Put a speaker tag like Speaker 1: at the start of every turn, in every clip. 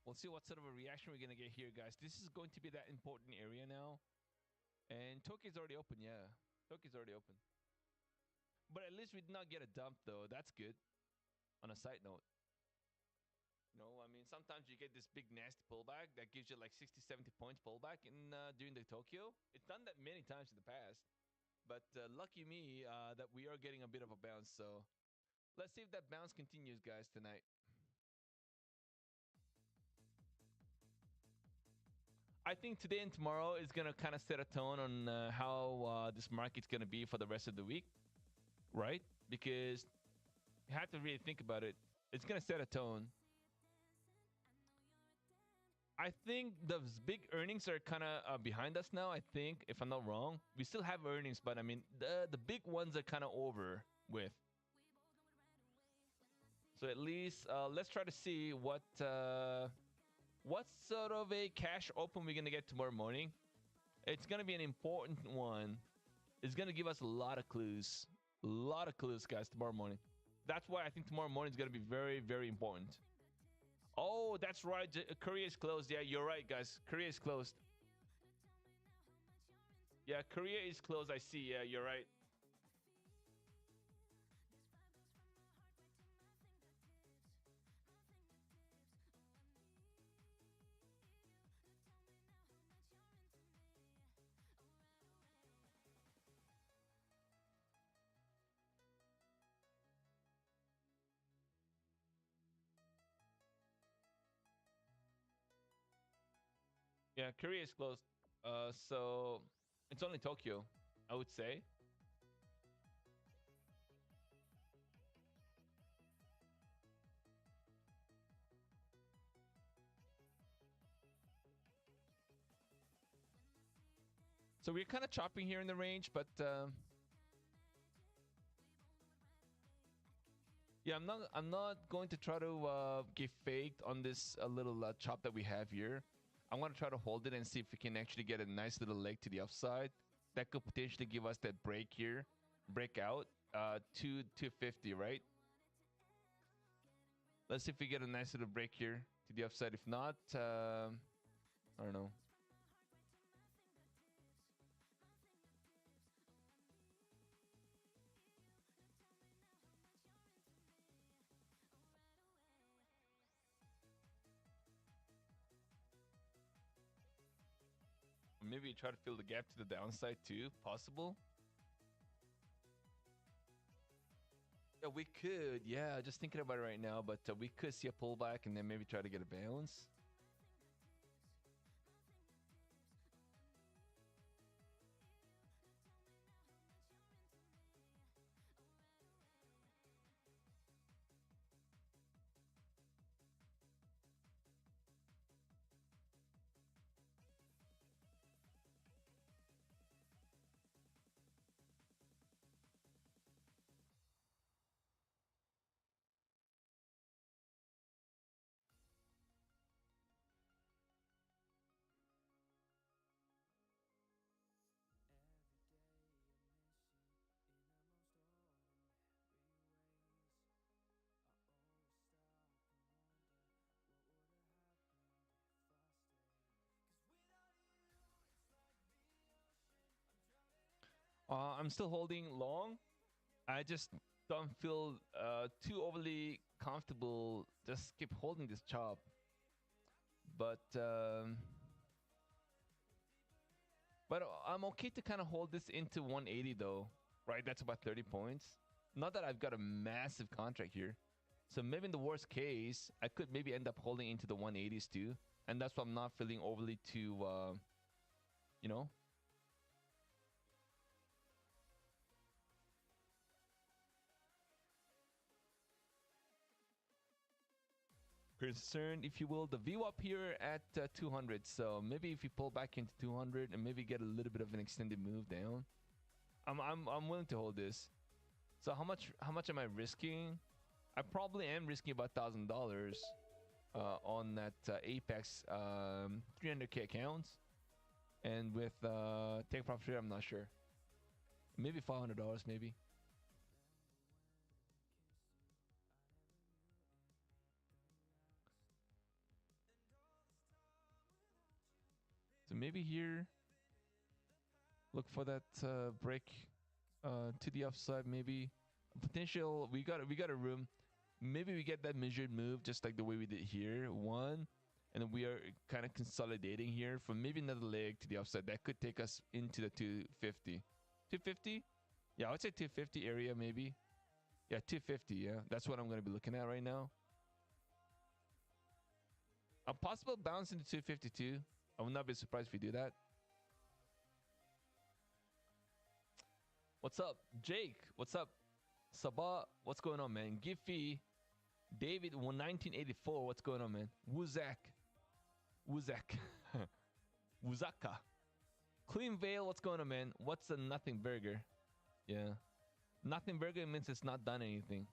Speaker 1: We'll see what sort of a reaction we're gonna get here, guys. This is going to be that important area now. And Tokyo's already open, yeah. Tokyo's already open. But at least we did not get a dump, though. That's good. On a side note. I mean, sometimes you get this big nasty pullback that gives you like 60, 70 points pullback in during the Tokyo. It's done that many times in the past. But lucky me that we are getting a bit of a bounce. So let's see if that bounce continues, guys, tonight. I think today and tomorrow is going to kind of set a tone on how this market's going to be for the rest of the week, right? Because you have to really think about it. It's going to set a tone. I think the big earnings are kind of behind us now, I think, if I'm not wrong. We still have earnings, but I mean, the big ones are kind of over with. So at least let's try to see what sort of a cash open we're going to get tomorrow morning. It's going to be an important one. It's going to give us a lot of clues. A lot of clues, guys, tomorrow morning. That's why I think tomorrow morning is going to be very, very important. Oh, that's right. Korea is closed. Yeah, you're right, guys. Korea is closed. Yeah, Korea is closed. I see. Yeah, you're right. Yeah, Korea is closed. So it's only Tokyo, I would say. So we're kind of chopping here in the range, but yeah, I'm not going to try to get faked on this little chop that we have here. I'm going to try to hold it and see if we can actually get a nice little leg to the upside. That could potentially give us that break here, breakout, 250, right? Let's see if we get a nice little break here to the upside. If not, I don't know. Maybe try to fill the gap to the downside too. Possible. Yeah, we could. Yeah, just thinking about it right now. But we could see a pullback and then maybe try to get a balance. I'm still holding long. I just don't feel too overly comfortable. Just keep holding this chop. But I'm okay to kind of hold this into 180 though, right? That's about 30 points. Not that I've got a massive contract here. So maybe in the worst case, I could maybe end up holding into the 180s too. And that's why I'm not feeling overly too, you know, concerned, if you will. The VWAP here at 200. So maybe if you pull back into 200 and maybe get a little bit of an extended move down, I'm willing to hold this. So how much am I risking? I probably am risking about $1,000 on that Apex 300k accounts, and with take profit share, I'm not sure. Maybe $500, maybe. So maybe here, look for that break to the upside. Maybe potential. We got a room. Maybe we get that measured move just like the way we did here. One, and then we are kind of consolidating here from maybe another leg to the upside. That could take us into the 250. 250? Yeah, I would say 250 area maybe. Yeah, 250. Yeah, that's what I'm going to be looking at right now. A possible bounce into 252. I would not be surprised if we do that. What's up, Jake? What's up, Sabah? What's going on, man? Giffy, David, 1984. What's going on, man? Wuzak, Wuzak, Wuzaka, Clean Veil. What's going on, man? What's a nothing burger? Yeah, nothing burger means it's not done anything.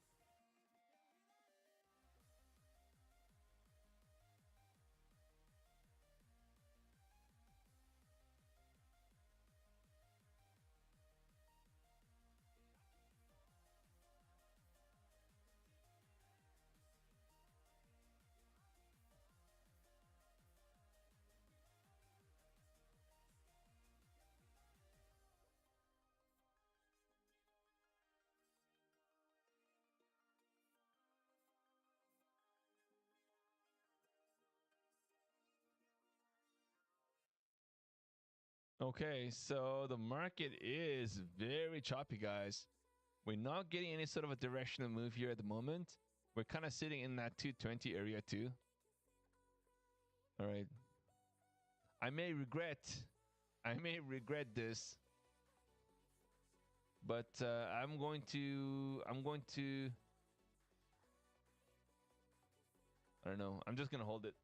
Speaker 1: Okay, so the market is very choppy, guys. We're not getting any sort of a directional move here at the moment. We're kind of sitting in that 220 area too. All right. I may regret this, but I'm going to I don't know. I'm just going to hold it.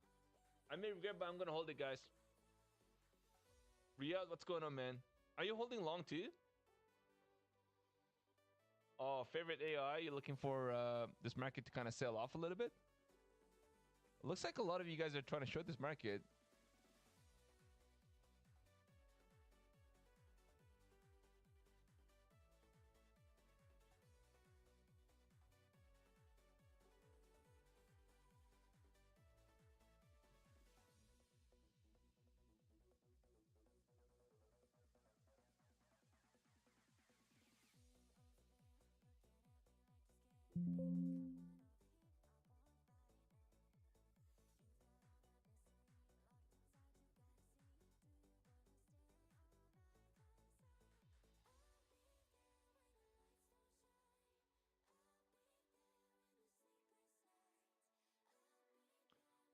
Speaker 1: I may regret, but I'm going to hold it, guys. Riyadh, what's going on, man? Are you holding long too? Oh, favorite AI? You're looking for this market to kind of sell off a little bit? Looks like a lot of you guys are trying to short this market.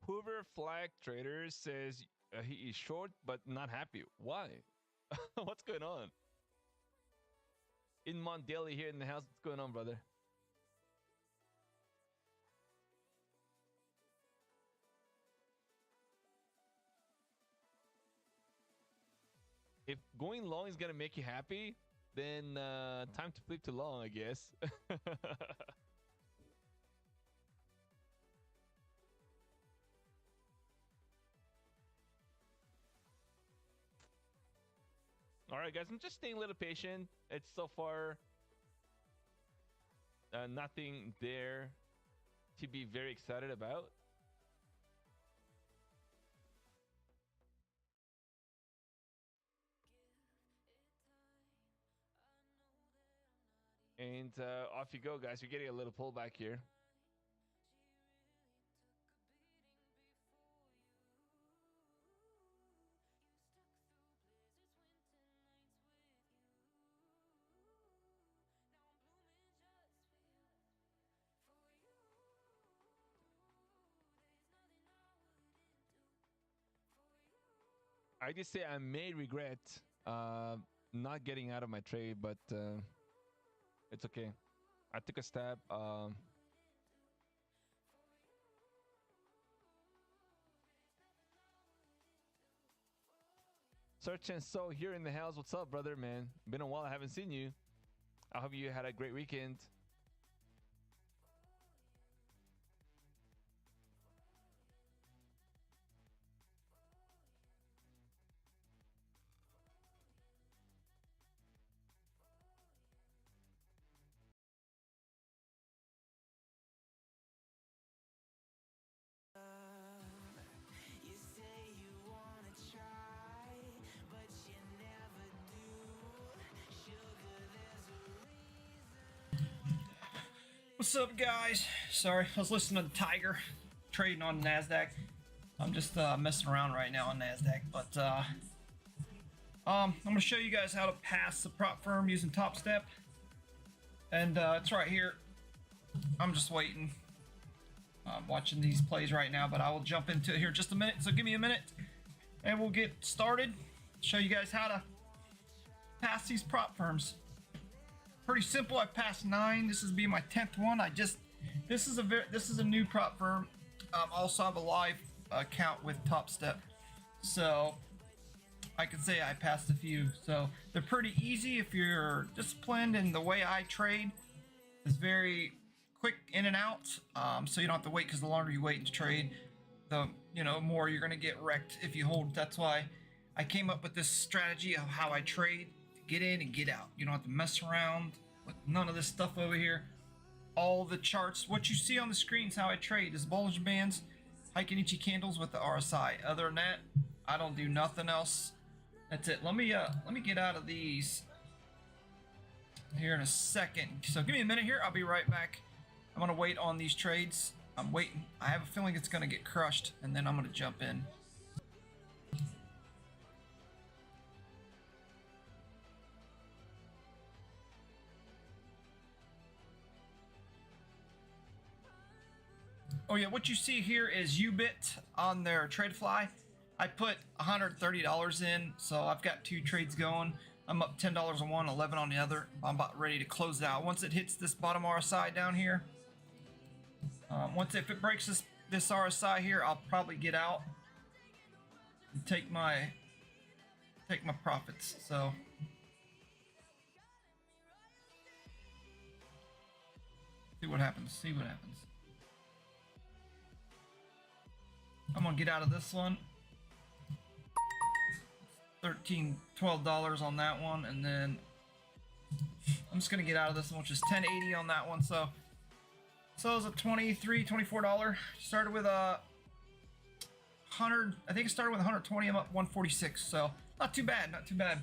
Speaker 1: Hoover Flag Trader says he is short but not happy. Why? What's going on? In Mondale here in the house. What's going on, brother? If going long is gonna make you happy, then time to flip to long, I guess. All right, guys, I'm just staying a little patient. It's so far nothing there to be very excited about. And off you go, guys. You're getting a little pullback here. I just say I may regret not getting out of my trade, but it's okay. I took a stab. Search and So here in the house. What's up, brother, man? Been a while. I haven't seen you. I hope you had a great weekend.
Speaker 2: You say you wanna try, What's up, guys? Sorry, I was listening to the Tiger trading on NASDAQ. I'm just messing around right now on NASDAQ, but I'm gonna show you guys how to pass the prop firm using Topstep, and it's right here. I'm just waiting. I'm watching these plays right now, but I will jump into it here in just a minute. So give me a minute, and we'll get started. Show you guys how to pass these prop firms. Pretty simple. I passed 9. This is be my 10th one. This is a new prop firm. Also have a live account with Topstep, so I can say I passed a few. So they're pretty easy if you're disciplined, and the way I trade is very quick in and out. So you don't have to wait, because the longer you wait to trade, the more you're gonna get wrecked if you hold. That's why I came up with this strategy of how I trade. Get in and get out. You don't have to mess around with none of this stuff over here. All the charts, what you see on the screen is how I trade. Is Bollinger Bands, Heikin-Ichi candles with the RSI. Other than that, I don't do nothing else. That's it. Let me get out of these here in a second. So give me a minute here. I'll be right back. I'm gonna wait on these trades. I'm waiting. I have a feeling it's gonna get crushed, and then I'm gonna jump in. Oh yeah, what you see here is Ubit on their TradeFly. I put $130 in, so I've got 2 trades going. I'm up $10 on one, 11 on the other. I'm about ready to close it out. Once it hits this bottom RSI down here, if it breaks this RSI here, I'll probably get out and take my profits. So see what happens. See what happens. I'm gonna get out of this one. $12 on that one, and then I'm just gonna get out of this one, which is $10.80 on that one. So it was a $24. Started with a 100. I think it started with 120. I'm up 146. So not too bad. Not too bad.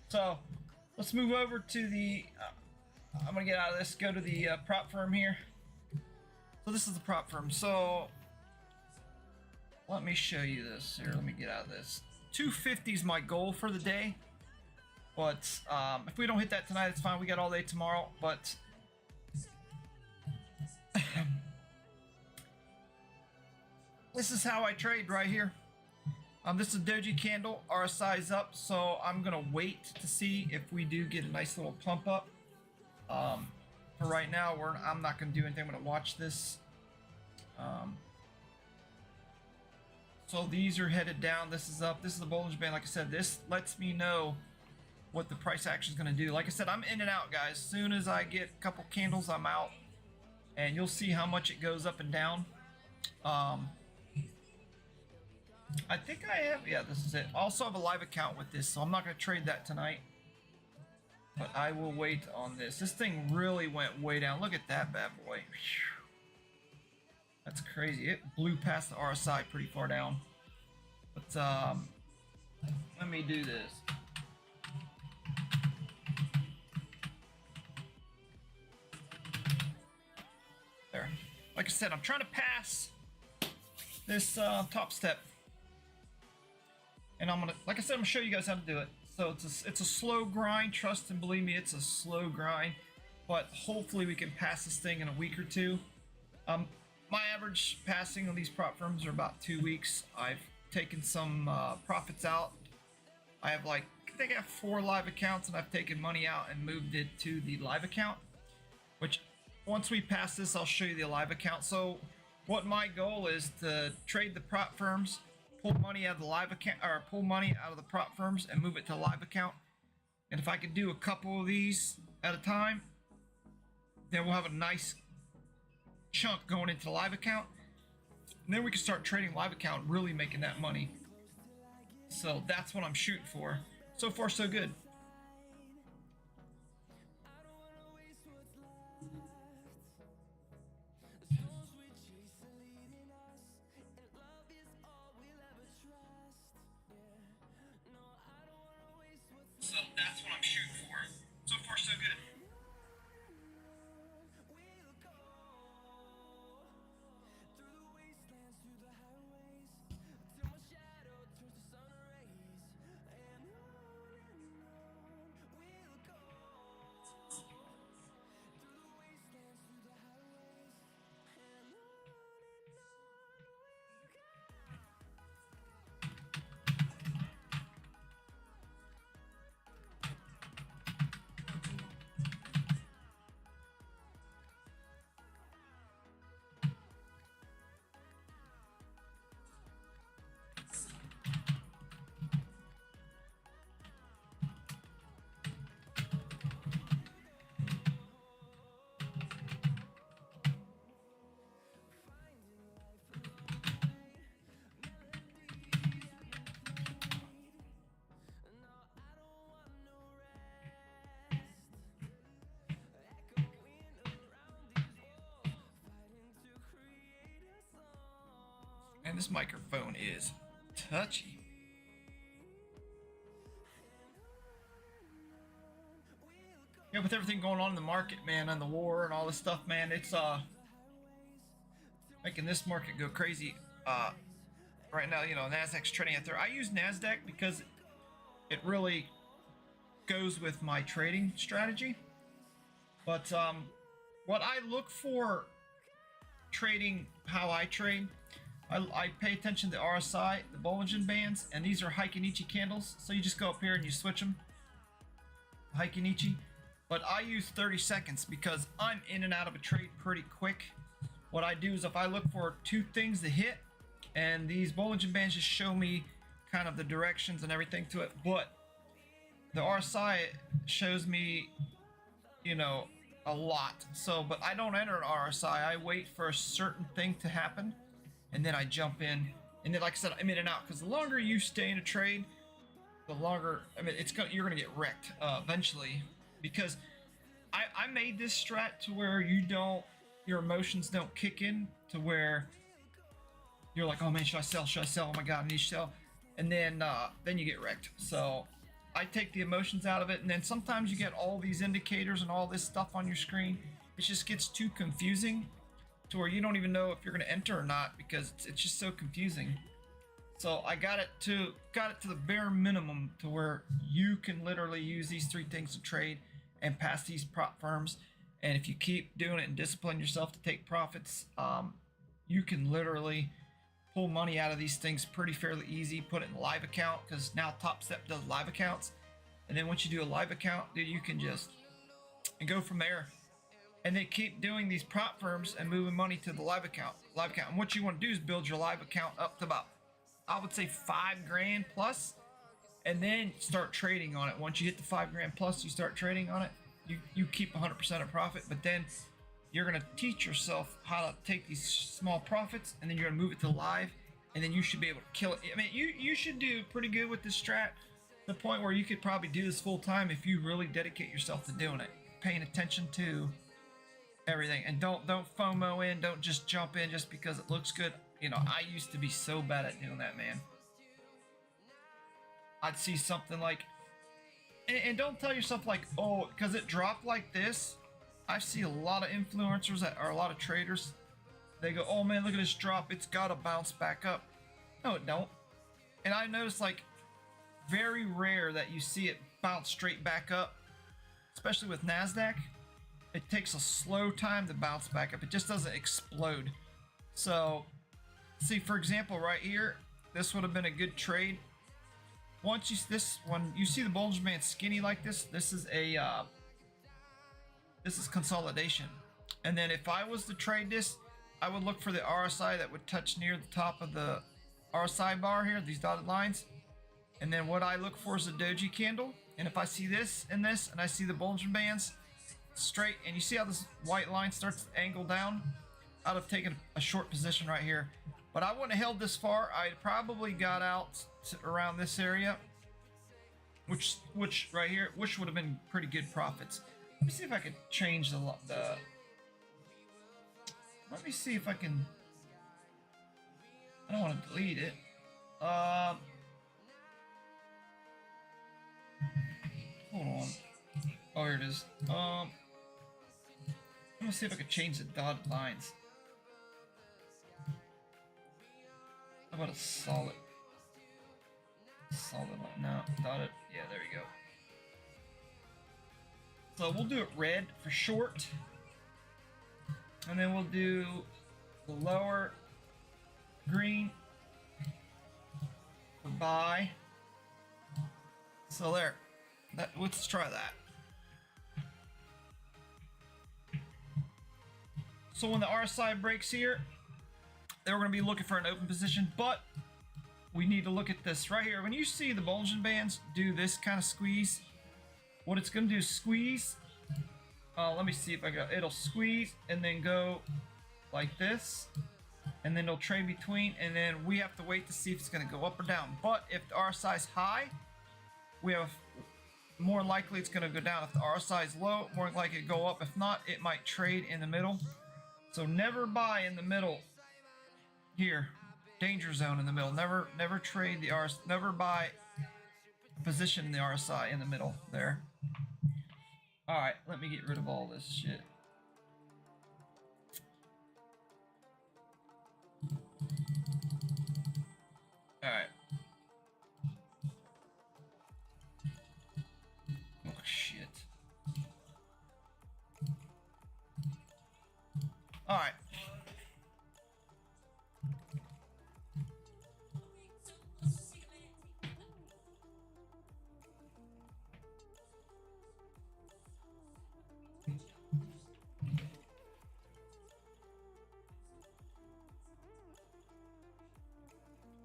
Speaker 2: So let's move over to the. I'm gonna get out of this. Go to the prop firm here. So this is the prop firm. So let me show you this here. Let me get out of this. 250 is my goal for the day, but if we don't hit that tonight, it's fine. We got all day tomorrow. But this is how I trade right here. This is a doji candle. RSI is up, so I'm gonna wait to see if we do get a nice little pump up. For right now, I'm not gonna do anything. I'm gonna watch this. So these are headed down. This is up. This is the Bollinger Band. Like I said, this lets me know what the price action is going to do. Like I said, I'm in and out, guys. As soon as I get a couple candles, I'm out. And you'll see how much it goes up and down. I think I have. Yeah, this is it. I also have a live account with this, so I'm not going to trade that tonight. But I will wait on this. This thing really went way down. Look at that bad boy. Whew. That's crazy. It blew past the RSI pretty far down. But let me do this. There. Like I said, I'm trying to pass this Topstep. And I'm gonna, like I said, I'm gonna show you guys how to do it. So it's a slow grind. Trust and believe me, it's a slow grind. But hopefully we can pass this thing in a week or two. My average passing on these prop firms are about 2 weeks. I've taken some profits out. I think I have 4 live accounts, and I've taken money out and moved it to the live account, which once we pass this, I'll show you the live account. So what my goal is to trade the prop firms, pull money out of the live account, or pull money out of the prop firms and move it to the live account. And if I could do a couple of these at a time, then we'll have a nice chunk going into the live account, and then we can start trading live account, really making that money. So that's what I'm shooting for. So far, so good. So that's what I'm shooting for. So far, so good. Man, this microphone is touchy. Yeah, with everything going on in the market, man, and the war and all this stuff, man, it's making this market go crazy. Right now, you know, Nasdaq's trading out there. I use Nasdaq because it really goes with my trading strategy. But what I look for trading, how I trade, I pay attention to the RSI, the Bollinger Bands, and these are Heikin-Ichi candles. So you just go up here and you switch them, Heikin-Ichi. But I use 30 seconds because I'm in and out of a trade pretty quick. What I do is if I look for two things to hit, and these Bollinger Bands just show me kind of the directions and everything to it, but the RSI shows me, you know, a lot. So, but I don't enter an RSI. I wait for a certain thing to happen, and then I jump in. And then, like I said, I'm in and out because the longer you stay in a trade, the longer, I mean, you're gonna get wrecked eventually. Because I made this strat to where your emotions don't kick in to where you're like, oh man, should I sell? Should I sell? Oh my God, I need to sell. And then you get wrecked. So I take the emotions out of it. And then sometimes you get all these indicators and all this stuff on your screen. It just gets too confusing to where you don't even know if you're going to enter or not because it's just so confusing. So I got it to the bare minimum to where you can literally use these three things to trade and pass these prop firms. And if you keep doing it and discipline yourself to take profits, you can literally pull money out of these things pretty fairly easy. Put it in a live account because now Topstep does live accounts. And then once you do a live account, dude, you can just go from there. And they keep doing these prop firms and moving money to the live account. And what you want to do is build your live account up to about, I would say, $5,000 plus, and then start trading on it. Once you hit the $5,000 plus, you start trading on it. You keep 100% of profit, but then you're gonna teach yourself how to take these small profits, and then you're gonna move it to live, and then you should be able to kill it. I mean, you should do pretty good with this strat, to the point where you could probably do this full time if you really dedicate yourself to doing it, paying attention to everything, and don't FOMO in. Don't just jump in just because it looks good. You know, I used to be so bad at doing that, man. I'd see something like, and don't tell yourself like, oh, because it dropped like this. I see a lot of influencers that are a lot of traders. They go, oh man, look at this drop. It's got to bounce back up. No, it don't. And I noticed like very rare that you see it bounce straight back up, especially with NASDAQ. It takes a slow time to bounce back up. It just doesn't explode. So see, for example, right here, this would have been a good trade. Once you when you see the Bollinger Band skinny like this, this is consolidation. And then if I was to trade this, I would look for the RSI that would touch near the top of the RSI bar here, these dotted lines. And then what I look for is a doji candle. And if I see this and this, and I see the Bollinger Bands straight, and you see how this white line starts to angle down, I'd have taken a short position right here. But I wouldn't have held this far. I probably got out to around this area, which right here, which would have been pretty good profits. Let me see if I could change the let me see if I can. I don't want to delete it. Hold on. Oh, here it is. I'm gonna see if I could change the dotted lines. How about a solid line? No, dotted. Yeah, there you go. So we'll do it red for short, and then we'll do the lower green for buy. So there. Let's try that. So when the RSI breaks here, then we're going to be looking for an open position, but we need to look at this right here. When you see the Bollinger Bands do this kind of squeeze, what it's going to do is squeeze. Let me see if I got. It'll squeeze and then go like this, and then it'll trade between, and then we have to wait to see if it's going to go up or down. But if the RSI is high, we have more likely it's going to go down. If the RSI is low, more likely to go up. If not, it might trade in the middle. So never buy in the middle here. danger zone in the middle. Never trade the RS. Never buy position the RSI in the middle there. All right, let me get rid of all this shit. All right. Oh shit. All right.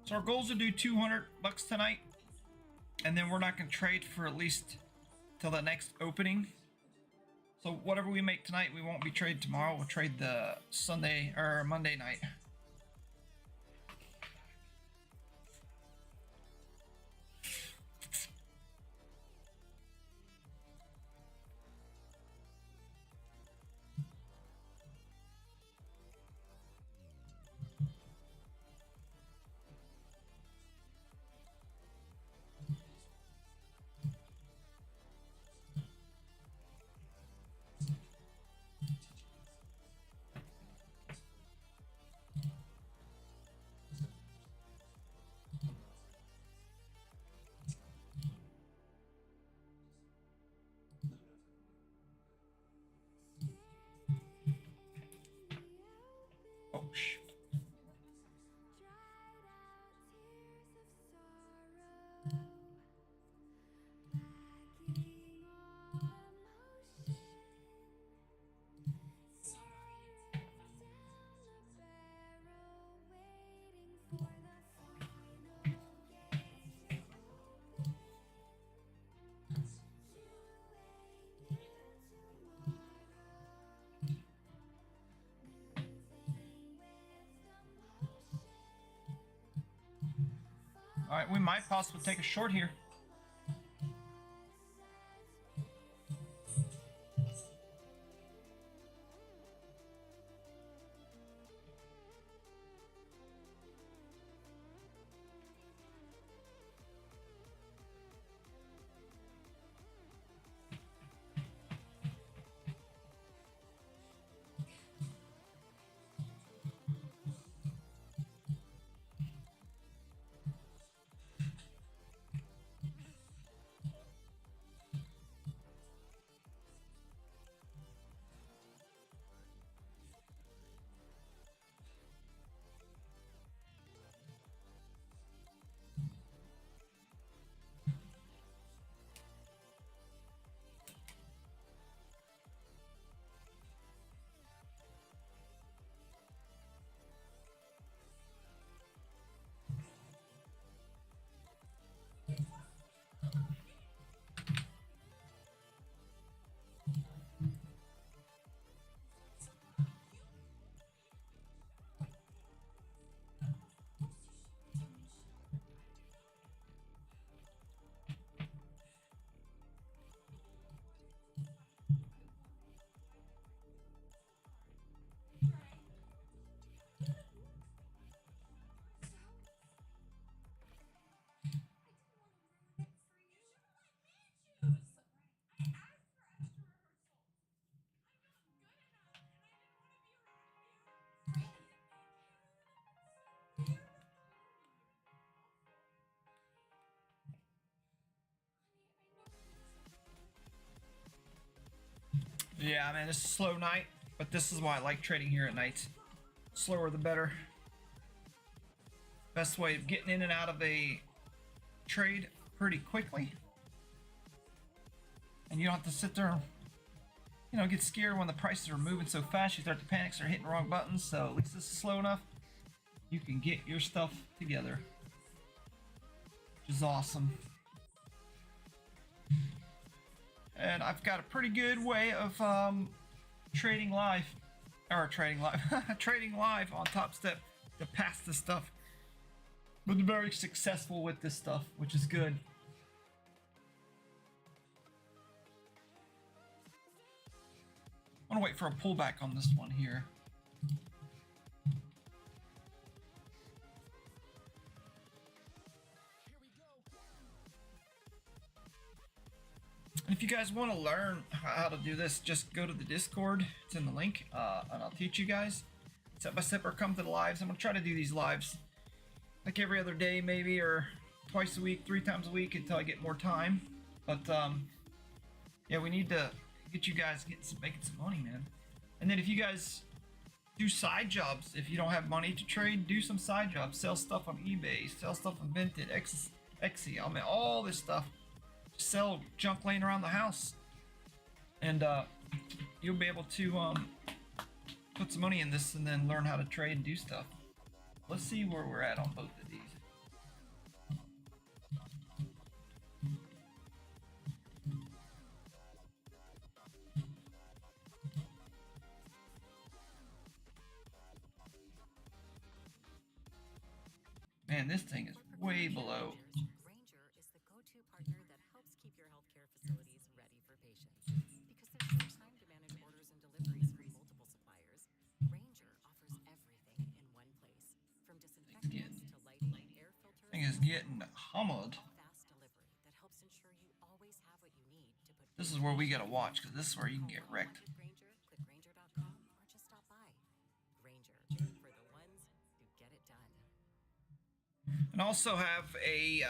Speaker 2: So our goal is to do 200 bucks tonight, and then we're not going to trade for at least till the next opening. So whatever we make tonight, we won't be trading tomorrow. We'll trade the Sunday or Monday night. Oh shit. All right, we might possibly take a short here. Yeah, man, this is a slow night, but this is why I like trading here at night. Slower the better. Best way of getting in and out of a trade pretty quickly. And you don't have to sit there, you know, get scared when the prices are moving so fast. You start to panic, start hitting the wrong buttons. So at least this is slow enough. You can get your stuff together, which is awesome. And I've got a pretty good way of trading live trading live on Topstep to pass this stuff. Been very successful with this stuff, which is good. I'm gonna wait for a pullback on this one here. And if you guys want to learn how to do this, just go to the Discord. It's in the link, and I'll teach you guys step by step, or come to the lives. I'm gonna try to do these lives like every other day, maybe, or twice a week, 3 times a week until I get more time. But yeah, we need to get you guys making some money, man. And then if you guys do side jobs, if you don't have money to trade, do some side jobs. Sell stuff on eBay, sell stuff on Vinted, Etsy. I mean, all this stuff. Just sell junk laying around the house, and you'll be able to put some money in this and then learn how to trade and do stuff. Let's see where we're at on both of these. Man, this thing is way below.
Speaker 3: Granger is the go-to partner that helps keep your healthcare facilities ready for patients. Because there's no time to manage orders and deliveries from multiple suppliers, Granger offers everything in one place. From disinfectants to lighting, air filters,
Speaker 2: Thing is getting humbled.
Speaker 3: fast delivery that helps ensure you always have what you need to put.
Speaker 2: This is where we gotta watch, because this is where you can get wrecked.
Speaker 3: Granger, click Granger.com or just stop by. Granger, for the ones who get it done.
Speaker 2: And also have a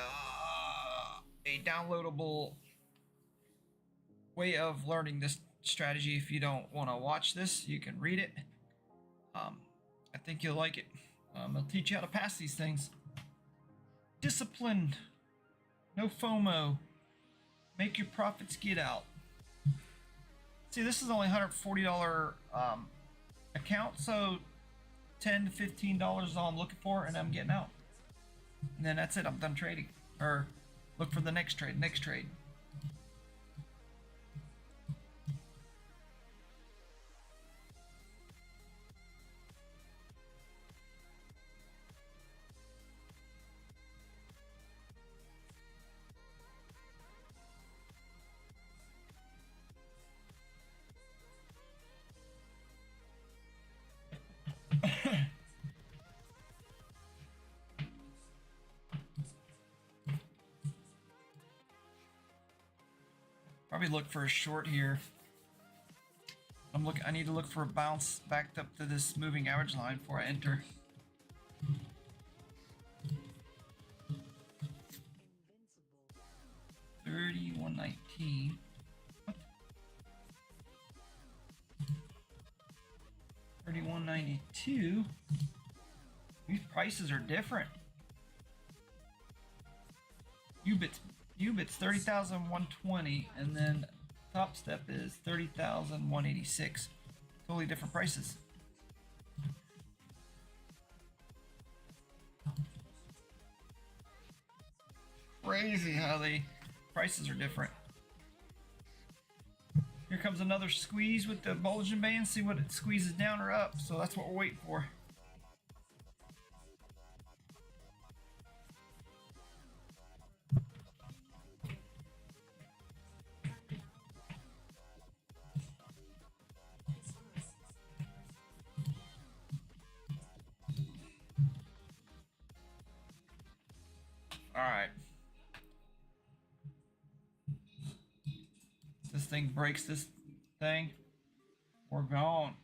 Speaker 2: downloadable way of learning this strategy. If you don't want to watch this, you can read it. I think you'll like it. I'll teach you how to pass these things. Discipline, no FOMO, make your profits get out. See, this is only $140 account, so $10 to $15 is all I'm looking for, and I'm getting out. And then that's it, I'm done trading. Or look for the next trade, Probably look for a short here. I need to look for a bounce backed up to this moving average line before I enter. $31.19. What? $31.92. These prices are different. Ubit's 30,120, and then Topstep is 30,186. Totally different prices. Crazy how the prices are different. Here comes another squeeze with the Bollinger Band. See what it squeezes down or up. So that's what we're waiting for. Alright. This thing breaks this thing, we're gone.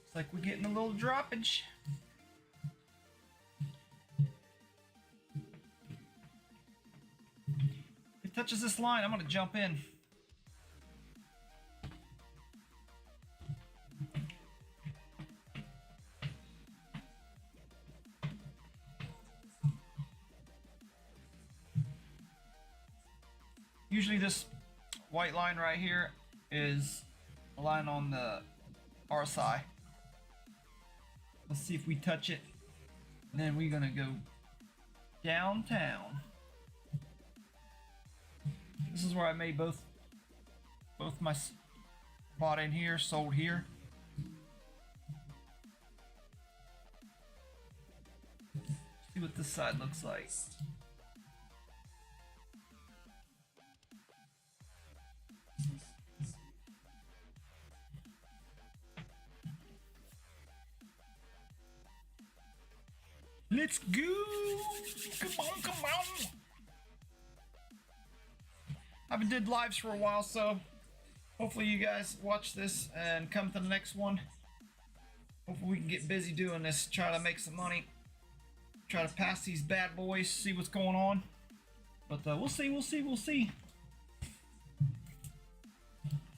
Speaker 2: It's like we're getting a little droppage. If it touches this line, I'm gonna jump in. Usually this white line right here is a line on the RSI. Let's see if we touch it. And then we're gonna go downtown. This is where I made both my bought in here, sold here. See what this side looks like. Let's go! Come on, come on! I haven't did lives for a while, so hopefully you guys watch this and come to the next one. Hopefully we can get busy doing this, try to make some money, try to pass these bad boys, see what's going on. But we'll see, we'll see, we'll see.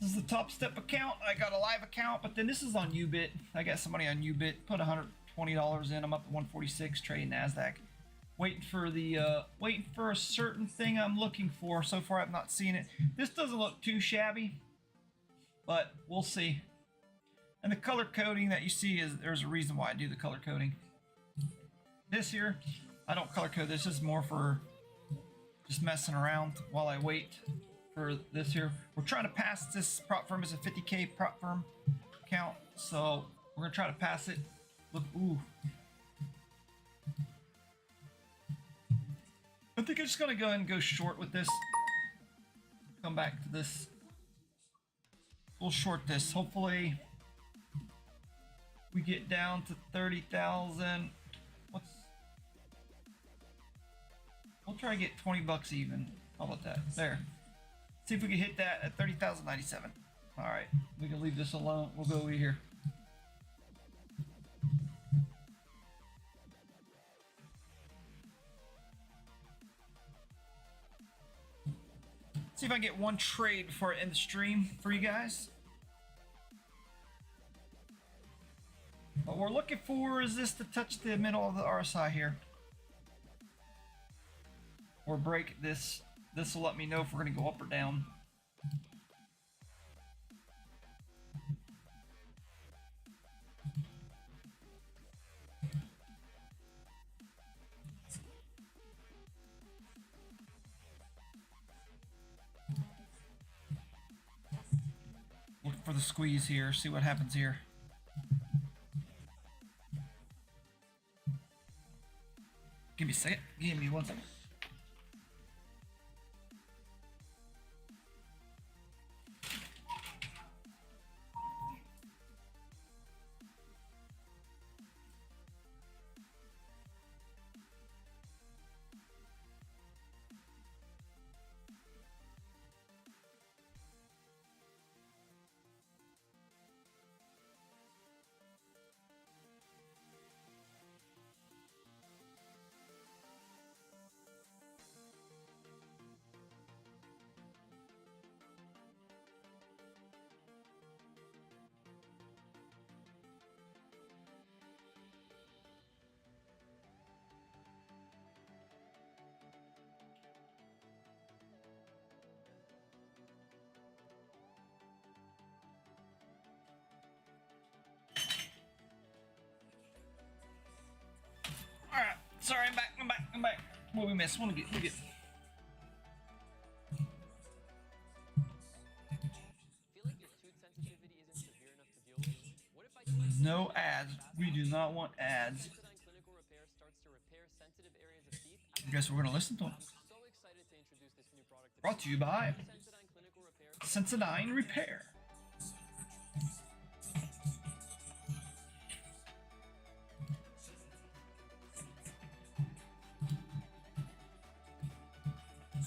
Speaker 2: This is the Topstep account. I got a live account, but then this is on Ubit. I got somebody on Ubit, put $120 in. I'm up to 146, trading NASDAQ. Waiting for a certain thing I'm looking for. So far, I've not seen it. This doesn't look too shabby, but we'll see. And the color coding that you see there's a reason why I do the color coding. This here, I don't color code. This is more for just messing around while I wait for this here. We're trying to pass this prop firm. Is a 50K prop firm count, so we're gonna try to pass it. Look, ooh. I think I'm just gonna go ahead and go short with this. Come back to this. We'll short this. Hopefully we get down to 30,000. We'll try to get 20 bucks even. How about that? There. See if we can hit that at 30,097. All right, we can leave this alone. We'll go over here. See if I can get one trade before I end the stream for you guys. What we're looking for is this to touch the middle of the RSI here. Or break this. This will let me know if we're going to go up or down. Look for the squeeze here, see what happens here. Give me a second. Give me 1 second. Alright, sorry, I'm back. What we missed? We'll get. No ads. We do not want ads. I guess we're gonna listen to them. Brought to you by Sensodyne Repair.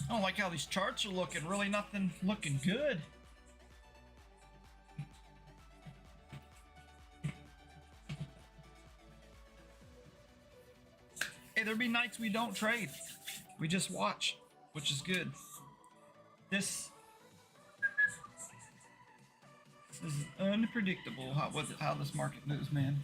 Speaker 2: I don't like how these charts are looking. Really nothing looking good. Hey, there'll be nights we don't trade. We just watch, which is good. This is unpredictable how this market moves, man.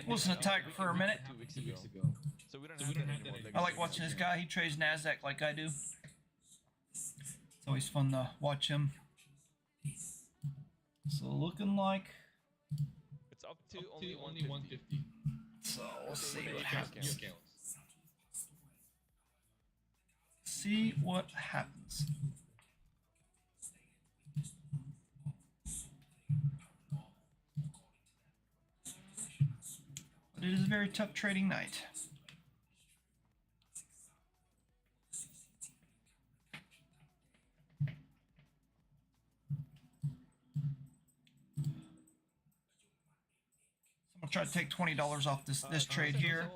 Speaker 2: Listen to Tiger for a minute.
Speaker 1: 2 weeks ago. So we don't have that anymore.
Speaker 2: I like watching this guy. He trades NASDAQ like I do. It's always fun to watch him. So looking like
Speaker 1: it's up to only 150.
Speaker 2: So we'll see what
Speaker 1: happens.
Speaker 2: See what happens. But it is a very tough trading night. I'm gonna try to take $20 off this trade here.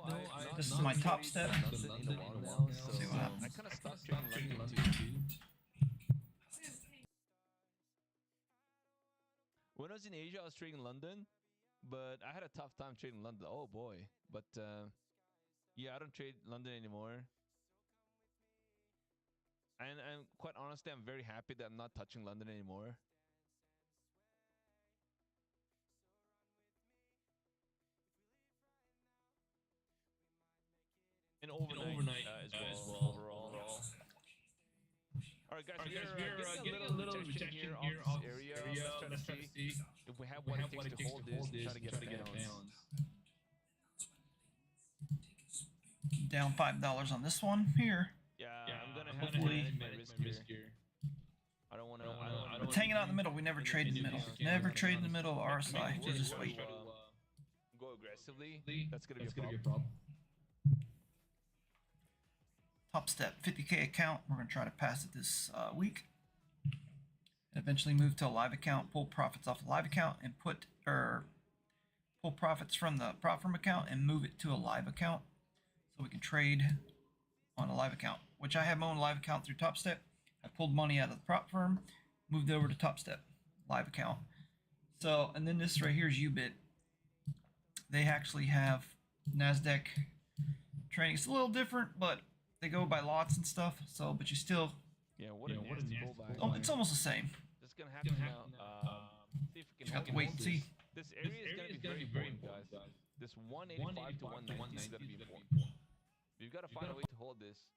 Speaker 2: This is my top step. See what happens.
Speaker 1: I kind of stopped trading London too. When I was in Asia, I was trading London, but I had a tough time trading London. Oh boy! But yeah, I don't trade London anymore. And quite honestly, I'm very happy that I'm not touching London anymore. And overnight as well, overall. All right, guys, we are getting a little rejection here off this area. Let's try to see if we have what it takes to hold this and try to get a balance.
Speaker 2: Down $5 on this one here.
Speaker 1: Yeah, I'm gonna have to manage my risk here. I don't want to.
Speaker 2: But hanging out in the middle, we never trade in the middle. Never trade in the middle of RSI. Just wait.
Speaker 1: Go aggressively. That's gonna be a problem.
Speaker 2: Topstep 50K account. We're going to try to pass it this week. And eventually move to a live account, pull profits off a live account, and pull profits from the prop firm account and move it to a live account, so we can trade on a live account. Which I have my own live account through Topstep. I pulled money out of the prop firm, moved over to Topstep live account. So, and then this right here is Ubit. They actually have NASDAQ trading. It's a little different, but they go by lots and stuff, so, but you still...
Speaker 1: Yeah, what a nasty pullback.
Speaker 2: Oh, it's almost the same.
Speaker 1: That's going to happen now. See if we can
Speaker 2: have to wait and see.
Speaker 1: This area is going to be very important, guys. This 185 to 190 is going to be important. We've got to find a way to hold this.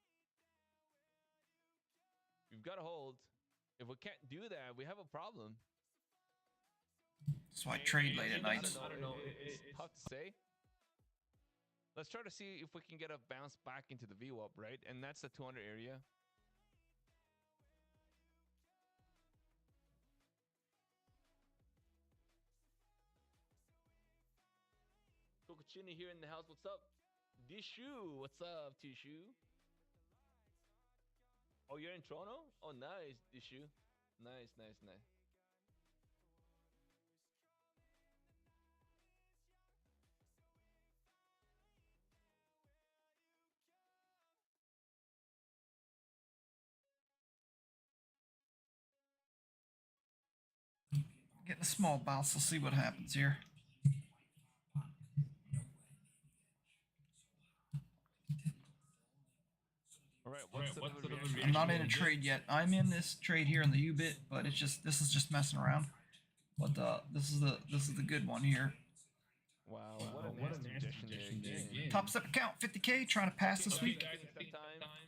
Speaker 1: We've got to hold. If we can't do that, we have a problem.
Speaker 2: That's why I trade late at night.
Speaker 1: I don't know. It's tough to say. Let's try to see if we can get a bounce back into the VWAP, right? And that's the 200 area. Tokuchini here in the house. What's up? Dishu. What's up, Tishu? Oh, you're in Toronto? Oh, nice, Dishu. Nice, nice, nice.
Speaker 2: Getting a small bounce. We'll see what happens here.
Speaker 1: All right, what's the
Speaker 2: I'm not in a trade yet. I'm in this trade here in the Ubit, but it's just this is just messing around. But this is the good one here.
Speaker 1: Wow, what a nasty rejection there again.
Speaker 2: Topstep account 50K trying to pass this week.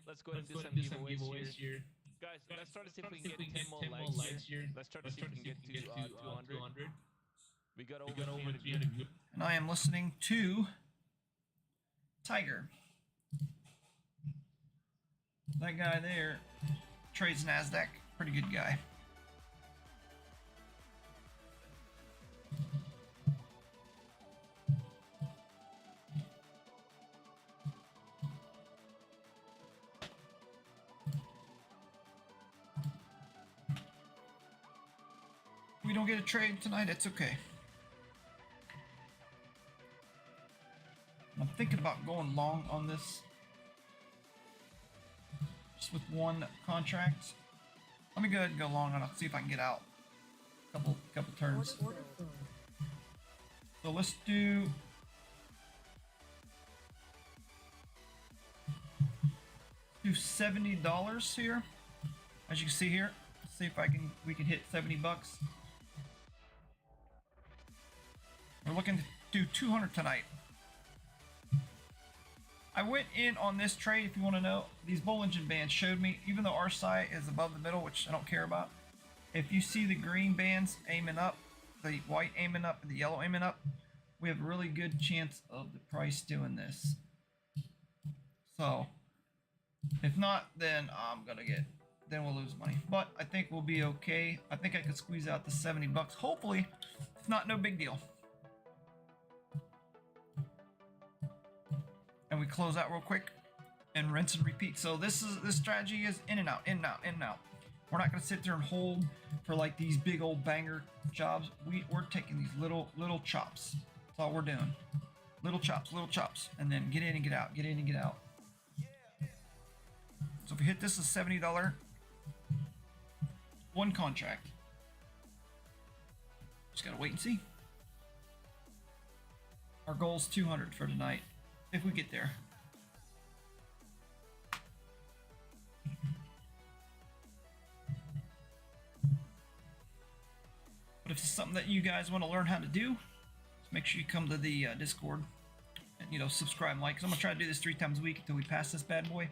Speaker 1: Let's go ahead and do some giveaways here. Guys, let's try to see if we can get 10 more likes here. Let's try to see if we can get to 200. We got over 300 views.
Speaker 2: And I am listening to Tiger. That guy there trades NASDAQ. Pretty good guy. We don't get a trade tonight, it's okay. I'm thinking about going long on this. Just with one contract. Let me go ahead and go long on it, see if I can get out. Couple turns. So let's do $70 here. As you can see here. Let's see if we can hit 70 bucks. We're looking to do 200 tonight. I went in on this trade, if you want to know. These Bollinger Bands showed me, even though our side is above the middle, which I don't care about, if you see the green bands aiming up, the white aiming up, and the yellow aiming up, we have a really good chance of the price doing this. So, if not, then then we'll lose money. But I think we'll be okay. I think I could squeeze out the 70 bucks. Hopefully, if not, no big deal. And we close out real quick and rinse and repeat. So this strategy is in and out, in and out, in and out. We're not gonna sit there and hold for like these big old banger jobs. We're taking these little chops. That's all we're doing. Little chops, and then get in and get out, get in and get out. So if we hit this is $70 one contract. Just gotta wait and see. Our goal is 200 for tonight. If we get there. But if it's something that you guys want to learn how to do, just make sure you come to the Discord and, you know, subscribe and like. Cause I'm gonna try to do this 3 times a week until we pass this bad boy.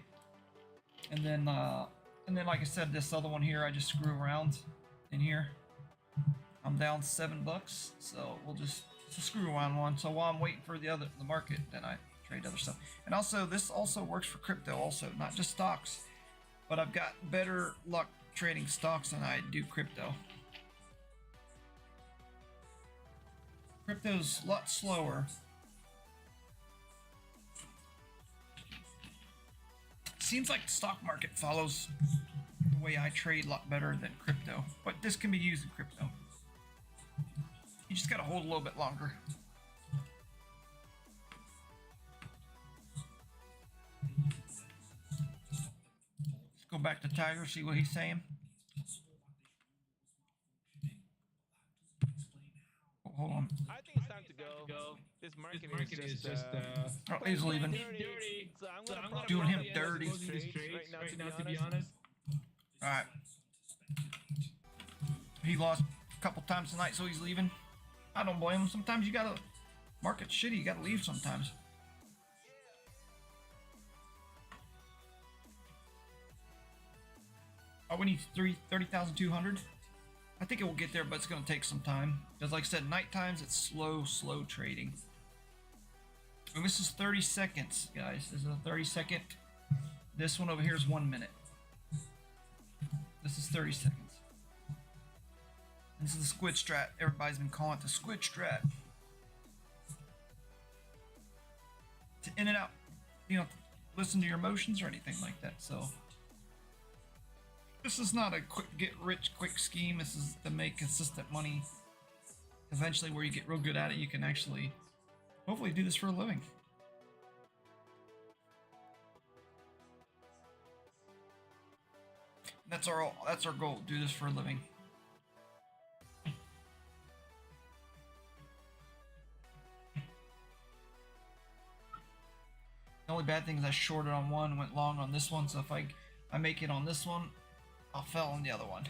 Speaker 2: And then like I said, this other one here, I just screw around in here. I'm down $7, so we'll just screw around one. So while I'm waiting for the market, then I trade other stuff. And also, this also works for crypto also, not just stocks, but I've got better luck trading stocks than I do crypto. Crypto's a lot slower. Seems like the stock market follows the way I trade a lot better than crypto, but this can be used in crypto. You just gotta hold a little bit longer. Go back to Tiger, see what he's saying. Oh, hold on.
Speaker 1: I think it's time to go. This market is just
Speaker 2: oh, he's leaving.
Speaker 1: Dirty. So I'm gonna
Speaker 2: doing him dirty.
Speaker 1: Right now, to be honest.
Speaker 2: All right. He lost a couple times tonight, so he's leaving. I don't blame him. Sometimes you gotta market shitty. You gotta leave sometimes. Oh, we need 30,200. I think it will get there, but it's going to take some time. Because like I said, night times, it's slow trading. And this is 30 seconds, guys. This is a 30-second. This one over here is 1 minute. This is 30 seconds. This is the squid strat. Everybody's been calling it the squid strat. To in and out. You don't listen to your emotions or anything like that, so... This is not a quick get rich quick scheme. This is to make consistent money. Eventually, where you get real good at it, you can actually hopefully do this for a living. That's our goal. Do this for a living. The only bad thing is I shorted on one, went long on this one. So if I make it on this one, I'll fail on the other one.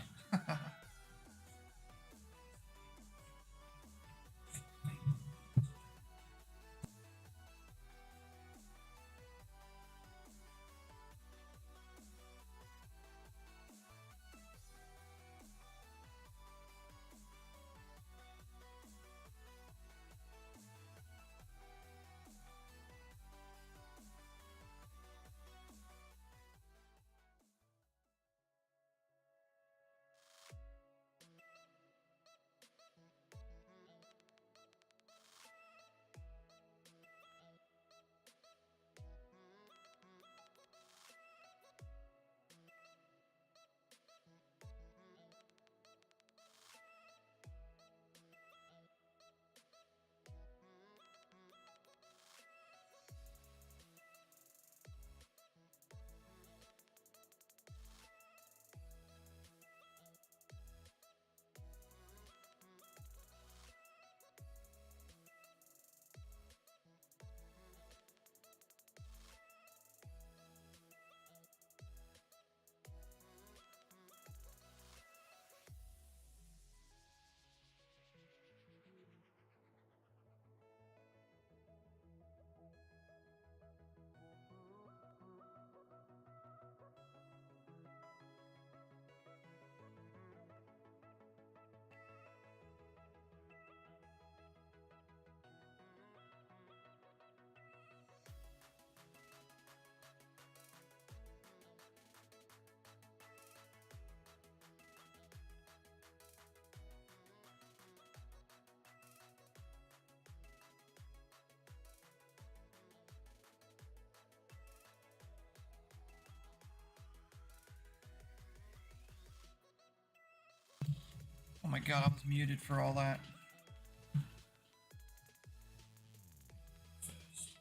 Speaker 2: forgot I was muted for all that.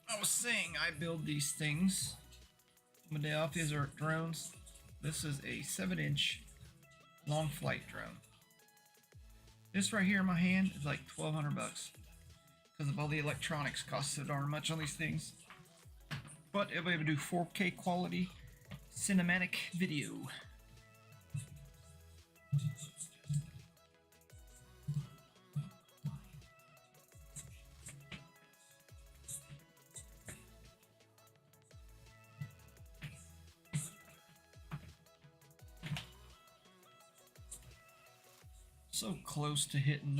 Speaker 2: I was saying I build these things. My day off, these are drones. This is a 7-inch long flight drone. This right here in my hand is like 1,200 bucks because of all the electronics cost so darn much on these things. But it'll be able to do 4K quality cinematic video. So close to hitting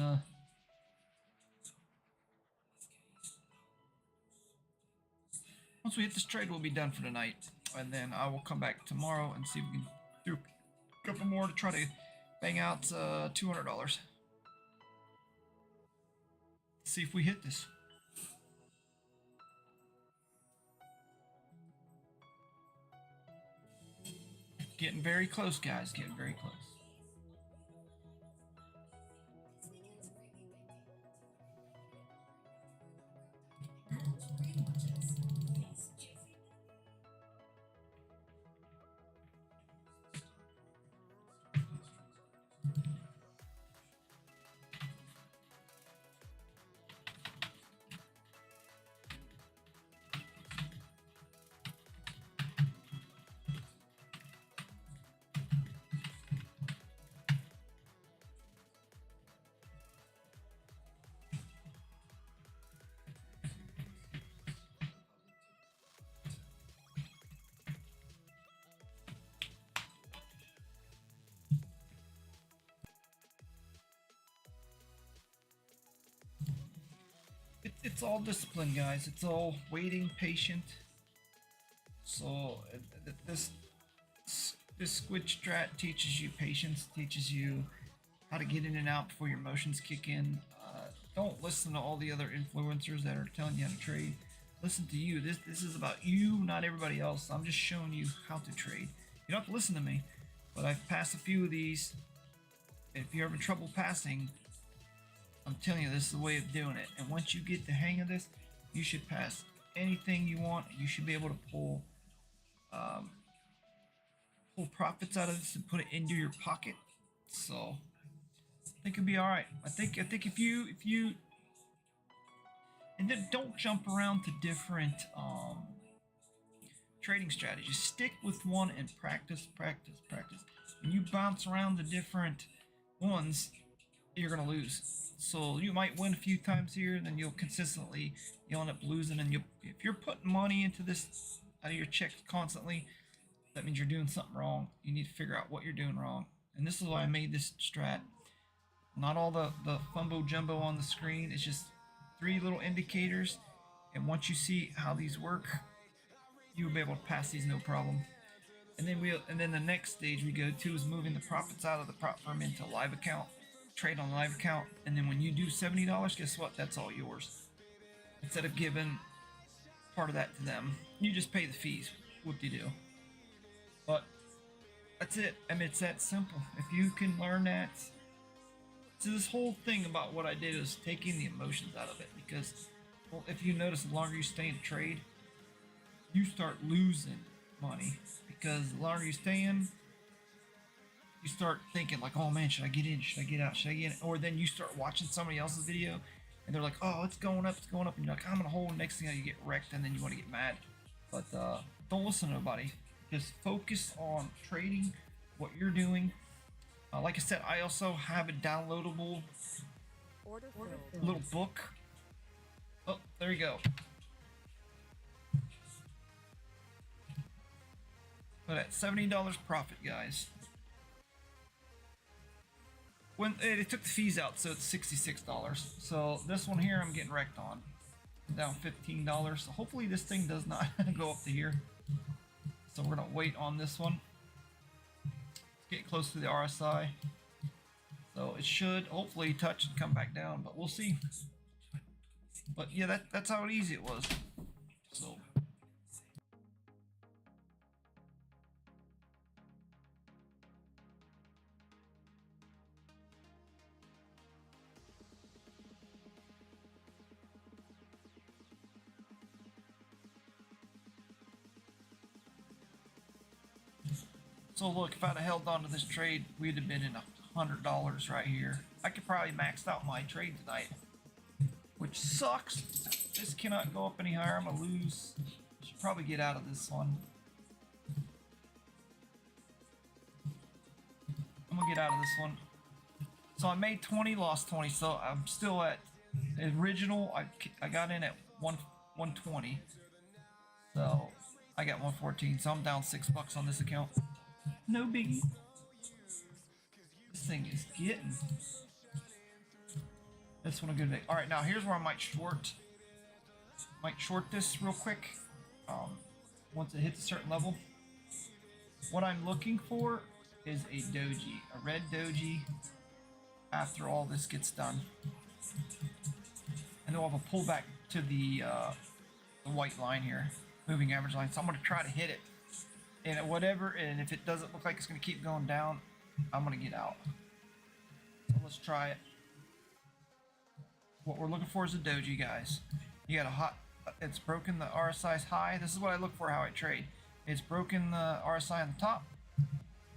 Speaker 2: once we hit this trade, we'll be done for tonight, and then I will come back tomorrow and see if we can do a couple more to try to bang out $200. See if we hit this. Getting very close, guys. Getting very close. It's all discipline, guys. It's all waiting, patient. So this squid strat teaches you patience, teaches you how to get in and out before your emotions kick in. Don't listen to all the other influencers that are telling you how to trade. Listen to you. This is about you, not everybody else. I'm just showing you how to trade. You don't have to listen to me, but I've passed a few of these. If you're having trouble passing, I'm telling you, this is the way of doing it. And once you get the hang of this, you should pass anything you want. You should be able to pull profits out of this and put it into your pocket. So I think it'll be all right. I think if you and then don't jump around to different trading strategies. Stick with one and practice. When you bounce around to different ones, you're gonna lose. So you might win a few times here, and then you'll end up losing. And if you're putting money into this out of your checks constantly, that means you're doing something wrong. You need to figure out what you're doing wrong. And this is why I made this strat. Not all the fumbo jumbo on the screen. It's just 3 little indicators. And once you see how these work, you'll be able to pass these no problem. And then the next stage we go to is moving the profits out of the prop firm into a live account. Trade on the live account, and then when you do $70, guess what? That's all yours. Instead of giving part of that to them, you just pay the fees. Whoop-de-doo. But that's it. I mean, it's that simple. If you can learn that. So this whole thing about what I did is taking the emotions out of it, because if you notice, the longer you stay in trade, you start losing money, because the longer you stay in, you start thinking like, oh man, should I get in? Should I get out? Should I get in? Or then you start watching somebody else's video and they're like, oh, it's going up. And you're like, I'm gonna hold. Next thing you get wrecked, and then you want to get mad. But don't listen to nobody. Just focus on trading, what you're doing. Like I said, I also have a downloadable little book. Oh, there you go. But at $70 profit, guys. When they took the fees out, so it's $66. So this one here I'm getting wrecked on. Down $15. So hopefully this thing does not go up to here. So we're gonna wait on this one. Let's get close to the RSI. So it should hopefully touch and come back down, but we'll see. But yeah, that's how easy it was. So So look, if I'd have held on to this trade, we'd have been in $100 right here. I could probably max out my trade tonight, which sucks. This cannot go up any higher. I'm gonna lose. Should probably get out of this one. I'm gonna get out of this one. So I made 20, lost 20. So I'm still at original. I got in at 120. So I got 114. So I'm down $6 on this account. No biggie. This thing is getting. This one a good day. All right, now here's where I might short. Might short this real quick. Once it hits a certain level. What I'm looking for is a doji, a red doji. After all this gets done, and then we'll have a pullback to the white line here, moving average line. So I'm going to try to hit it, and whatever. And if it doesn't look like it's going to keep going down, I'm going to get out. So let's try it. What we're looking for is a doji, guys. You got a hot. It's broken the RSI's high. This is what I look for. How I trade. It's broken the RSI on the top.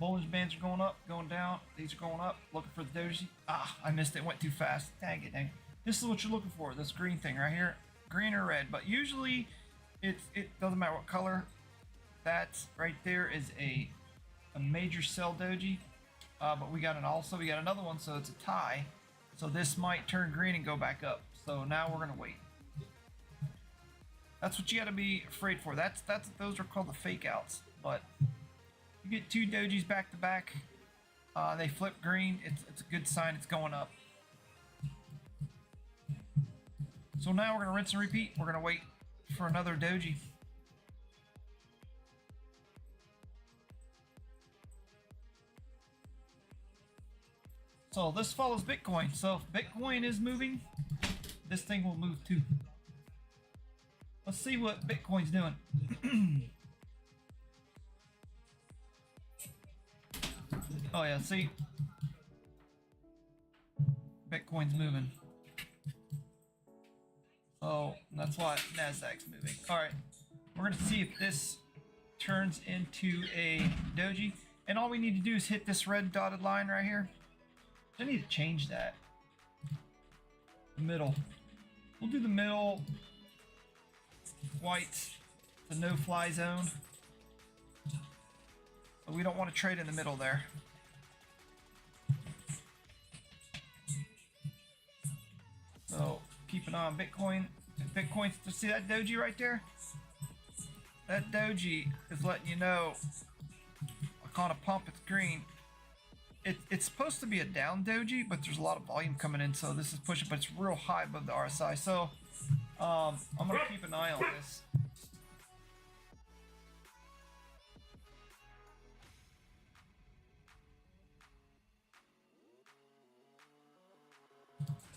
Speaker 2: Bollinger Bands are going up, going down. These are going up. Looking for the doji. Ah, I missed it. Went too fast. Dang it, dang it. This is what you're looking for. This green thing right here. Green or red. But usually, it doesn't matter what color. That right there is a major sell doji. But we got another one, so it's a tie. So this might turn green and go back up. So now we're gonna wait. That's what you gotta be afraid for. Those are called the fake outs. But you get two dojis back to back. They flip green. It's a good sign. It's going up. So now we're gonna rinse and repeat. We're gonna wait for another doji. So this follows Bitcoin. So if Bitcoin is moving, this thing will move too. Let's see what Bitcoin's doing. Oh yeah, see? Bitcoin's moving. So that's why Nasdaq's moving. Alright, we're gonna see if this turns into a doji. And all we need to do is hit this red dotted line right here. I need to change that. The middle. We'll do the middle. White. The no-fly zone. But we don't want to trade in the middle there. So keep an eye on Bitcoin. Bitcoin, see that doji right there? That doji is letting you know I caught a pump. It's green. It's supposed to be a down doji, but there's a lot of volume coming in, so this is pushing, but it's real high above the RSI. So I'm gonna keep an eye on this.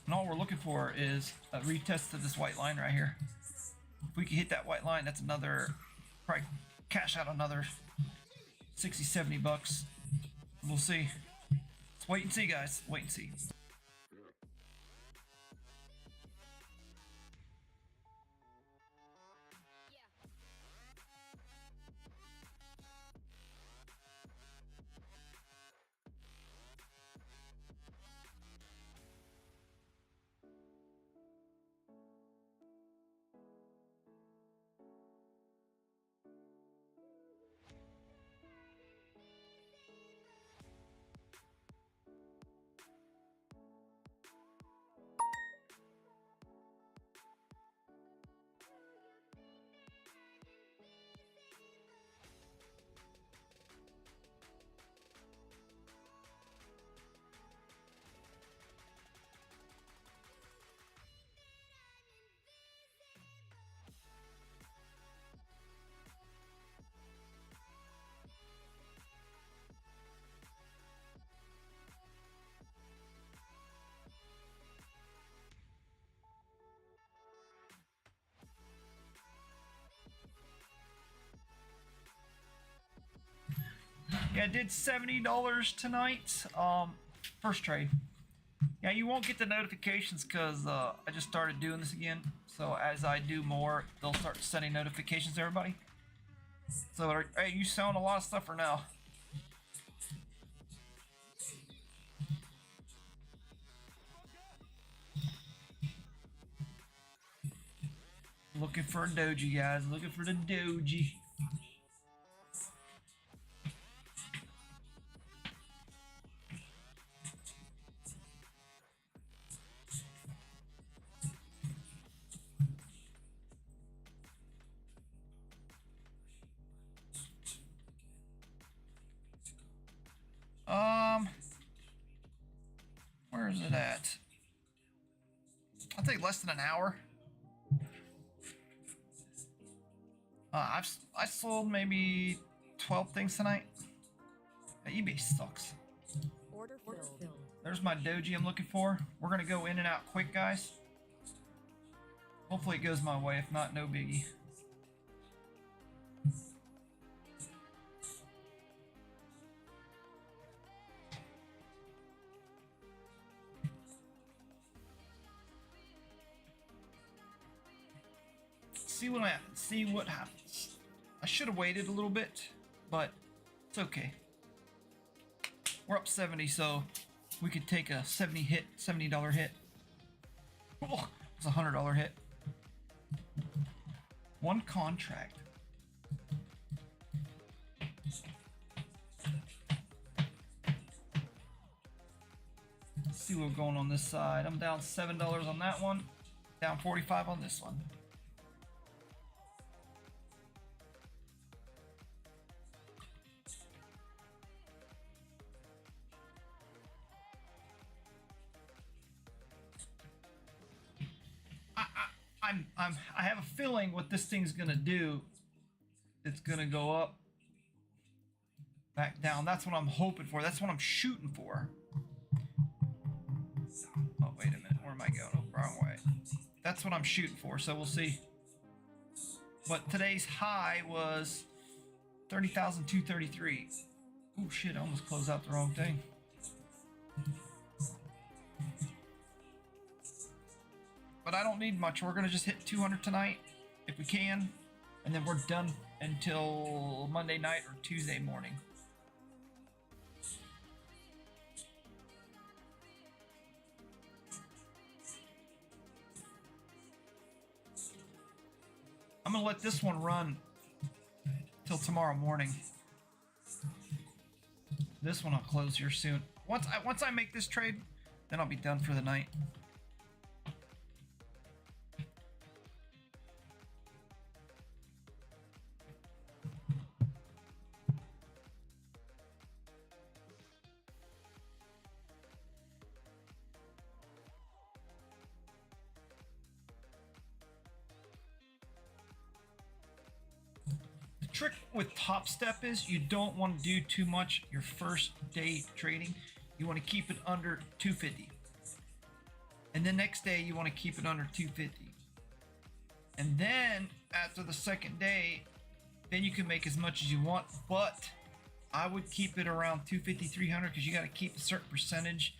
Speaker 2: And all we're looking for is a retest of this white line right here. If we can hit that white line, that's another, probably cash out another 60, 70 bucks. We'll see. Let's wait and see, guys. Wait and see. Yeah, I did $70 tonight. First trade. Yeah, you won't get the notifications because I just started doing this again. So as I do more, they'll start sending notifications to everybody. So, hey, you selling a lot of stuff or no? Looking for a doji, guys. Looking for the doji. Where is it at? I'll take less than an hour. I sold maybe 12 things tonight. eBay sucks.
Speaker 3: Order filled.
Speaker 2: There's my doji I'm looking for. We're gonna go in and out quick, guys. Hopefully it goes my way. If not, no biggie. See what happens. I should have waited a little bit, but it's okay. We're up 70, so we could take a $70 hit. Oh, it's a $100 hit. One contract. Let's see what's going on this side. I'm down $7 on that one. Down 45 on this one. I have a feeling what this thing's gonna do. It's gonna go up, back down. That's what I'm hoping for. That's what I'm shooting for. Oh, wait a minute. Where am I going? Oh, wrong way. That's what I'm shooting for. So we'll see. But today's high was 30,233. Oh shit! I almost closed out the wrong thing. But I don't need much. We're gonna just hit 200 tonight if we can, and then we're done until Monday night or Tuesday morning. I'm gonna let this one run till tomorrow morning. This one I'll close here soon. Once I make this trade, then I'll be done for the night. Trick with Topstep is you don't want to do too much your first day trading. You want to keep it under 250, and the next day you want to keep it under 250, and then after the second day, then you can make as much as you want. But I would keep it around 250, 300, because you got to keep a certain percentage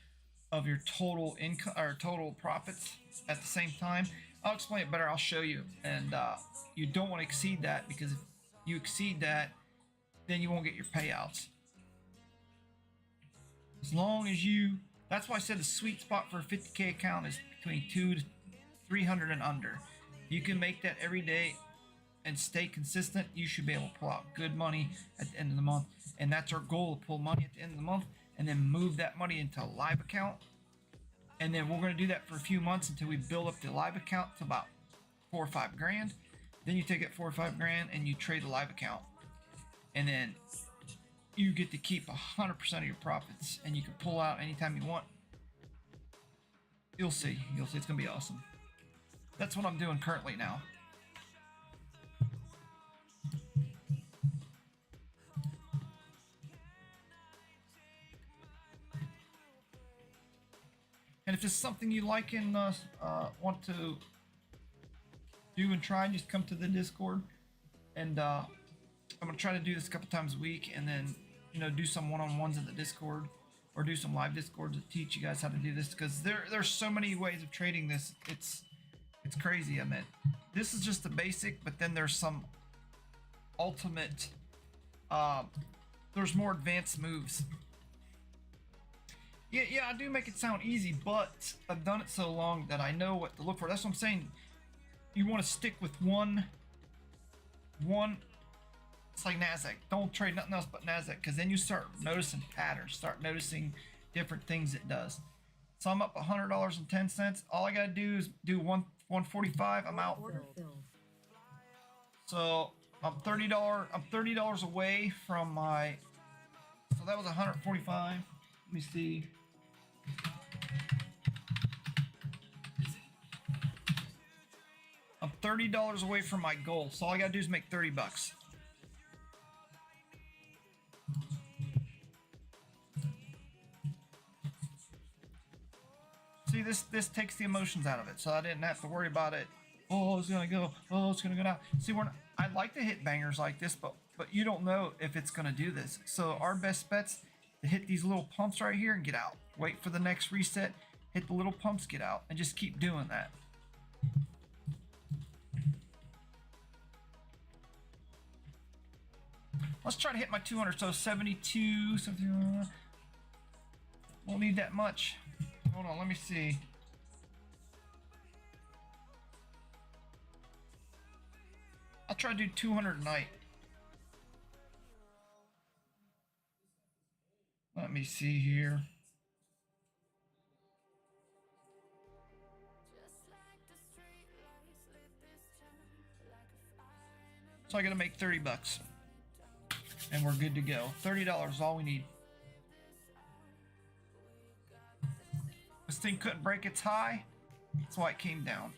Speaker 2: of your total income or total profits at the same time. I'll explain it better. I'll show you, and you don't want to exceed that, because if you exceed that, then you won't get your payouts. As long as you, that's why I said the sweet spot for a 50K account is between 200 to 300 and under. You can make that every day and stay consistent. You should be able to pull out good money at the end of the month, and that's our goal, to pull money at the end of the month and then move that money into a live account. And then we're going to do that for a few months until we build up the live account to about 4 or 5 grand. Then you take it 4 or 5 grand and you trade a live account, and then you get to keep 100% of your profits, and you can pull out anytime you want. You'll see. It's gonna be awesome. That's what I'm doing currently now. And if it's something you like and want to do and try, just come to the Discord, and I'm gonna try to do this a couple times a week, and then do some one-on-ones in the Discord, or do some live Discords to teach you guys how to do this, because there's so many ways of trading this. It's crazy. I mean, this is just the basic, but then there's some ultimate, there's more advanced moves. Yeah, I do make it sound easy, but I've done it so long that I know what to look for. That's what I'm saying. you want to stick with one. It's like NASDAQ. Don't trade nothing else but NASDAQ, because then you start noticing patterns, start noticing different things it does. So I'm up $100.10. All I gotta do is do 145. I'm out. So I'm $30 away from my. So that was 145. Let me see. I'm $30 away from my goal. So all I gotta do is make 30 bucks. See, this takes the emotions out of it, so I didn't have to worry about it. Oh, it's gonna go. Oh, it's gonna go down. See, I'd like to hit bangers like this, but you don't know if it's gonna do this. So our best bet's to hit these little pumps right here and get out. Wait for the next reset, hit the little pumps, get out, and just keep doing that. Let's try to hit my 200. So 72, something. Won't need that much. Hold on, let me see. I'll try to do 200 a night. Let me see here. So I gotta make 30 bucks. And we're good to go. $30 is all we need. This thing couldn't break its high. That's why it came down.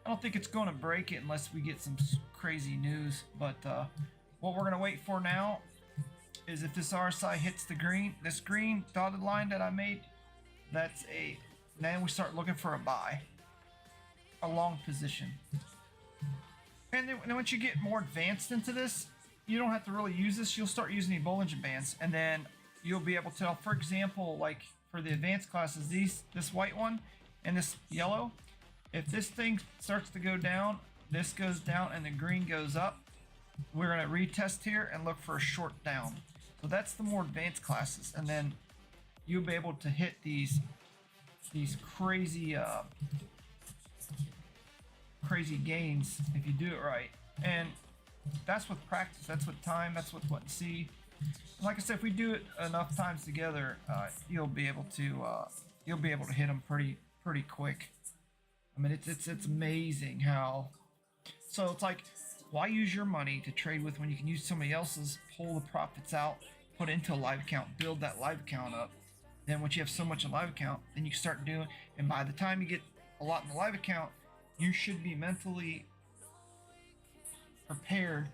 Speaker 2: I don't think it's going to break it unless we get some crazy news. But what we're going to wait for now is if this RSI hits the green, this green dotted line that I made, that's a, then we start looking for a buy, a long position. And then once you get more advanced into this, you don't have to really use this. You'll start using the Bollinger Bands, and then you'll be able to tell, for example, like for the advanced classes, this white one and this yellow, if this thing starts to go down, this goes down and the green goes up, we're going to retest here and look for a short down. So that's the more advanced classes, and then you'll be able to hit these crazy crazy gains if you do it right. And that's with practice, that's with time, that's with what you see. Like I said, if we do it enough times together, you'll be able to hit them pretty quick. I mean, it's amazing how. So it's like, why use your money to trade with when you can use somebody else's, pull the profits out, put it into a live account, build that live account up. Then once you have so much in live account, then you can start doing. And by the time you get a lot in the live account, you should be mentally prepared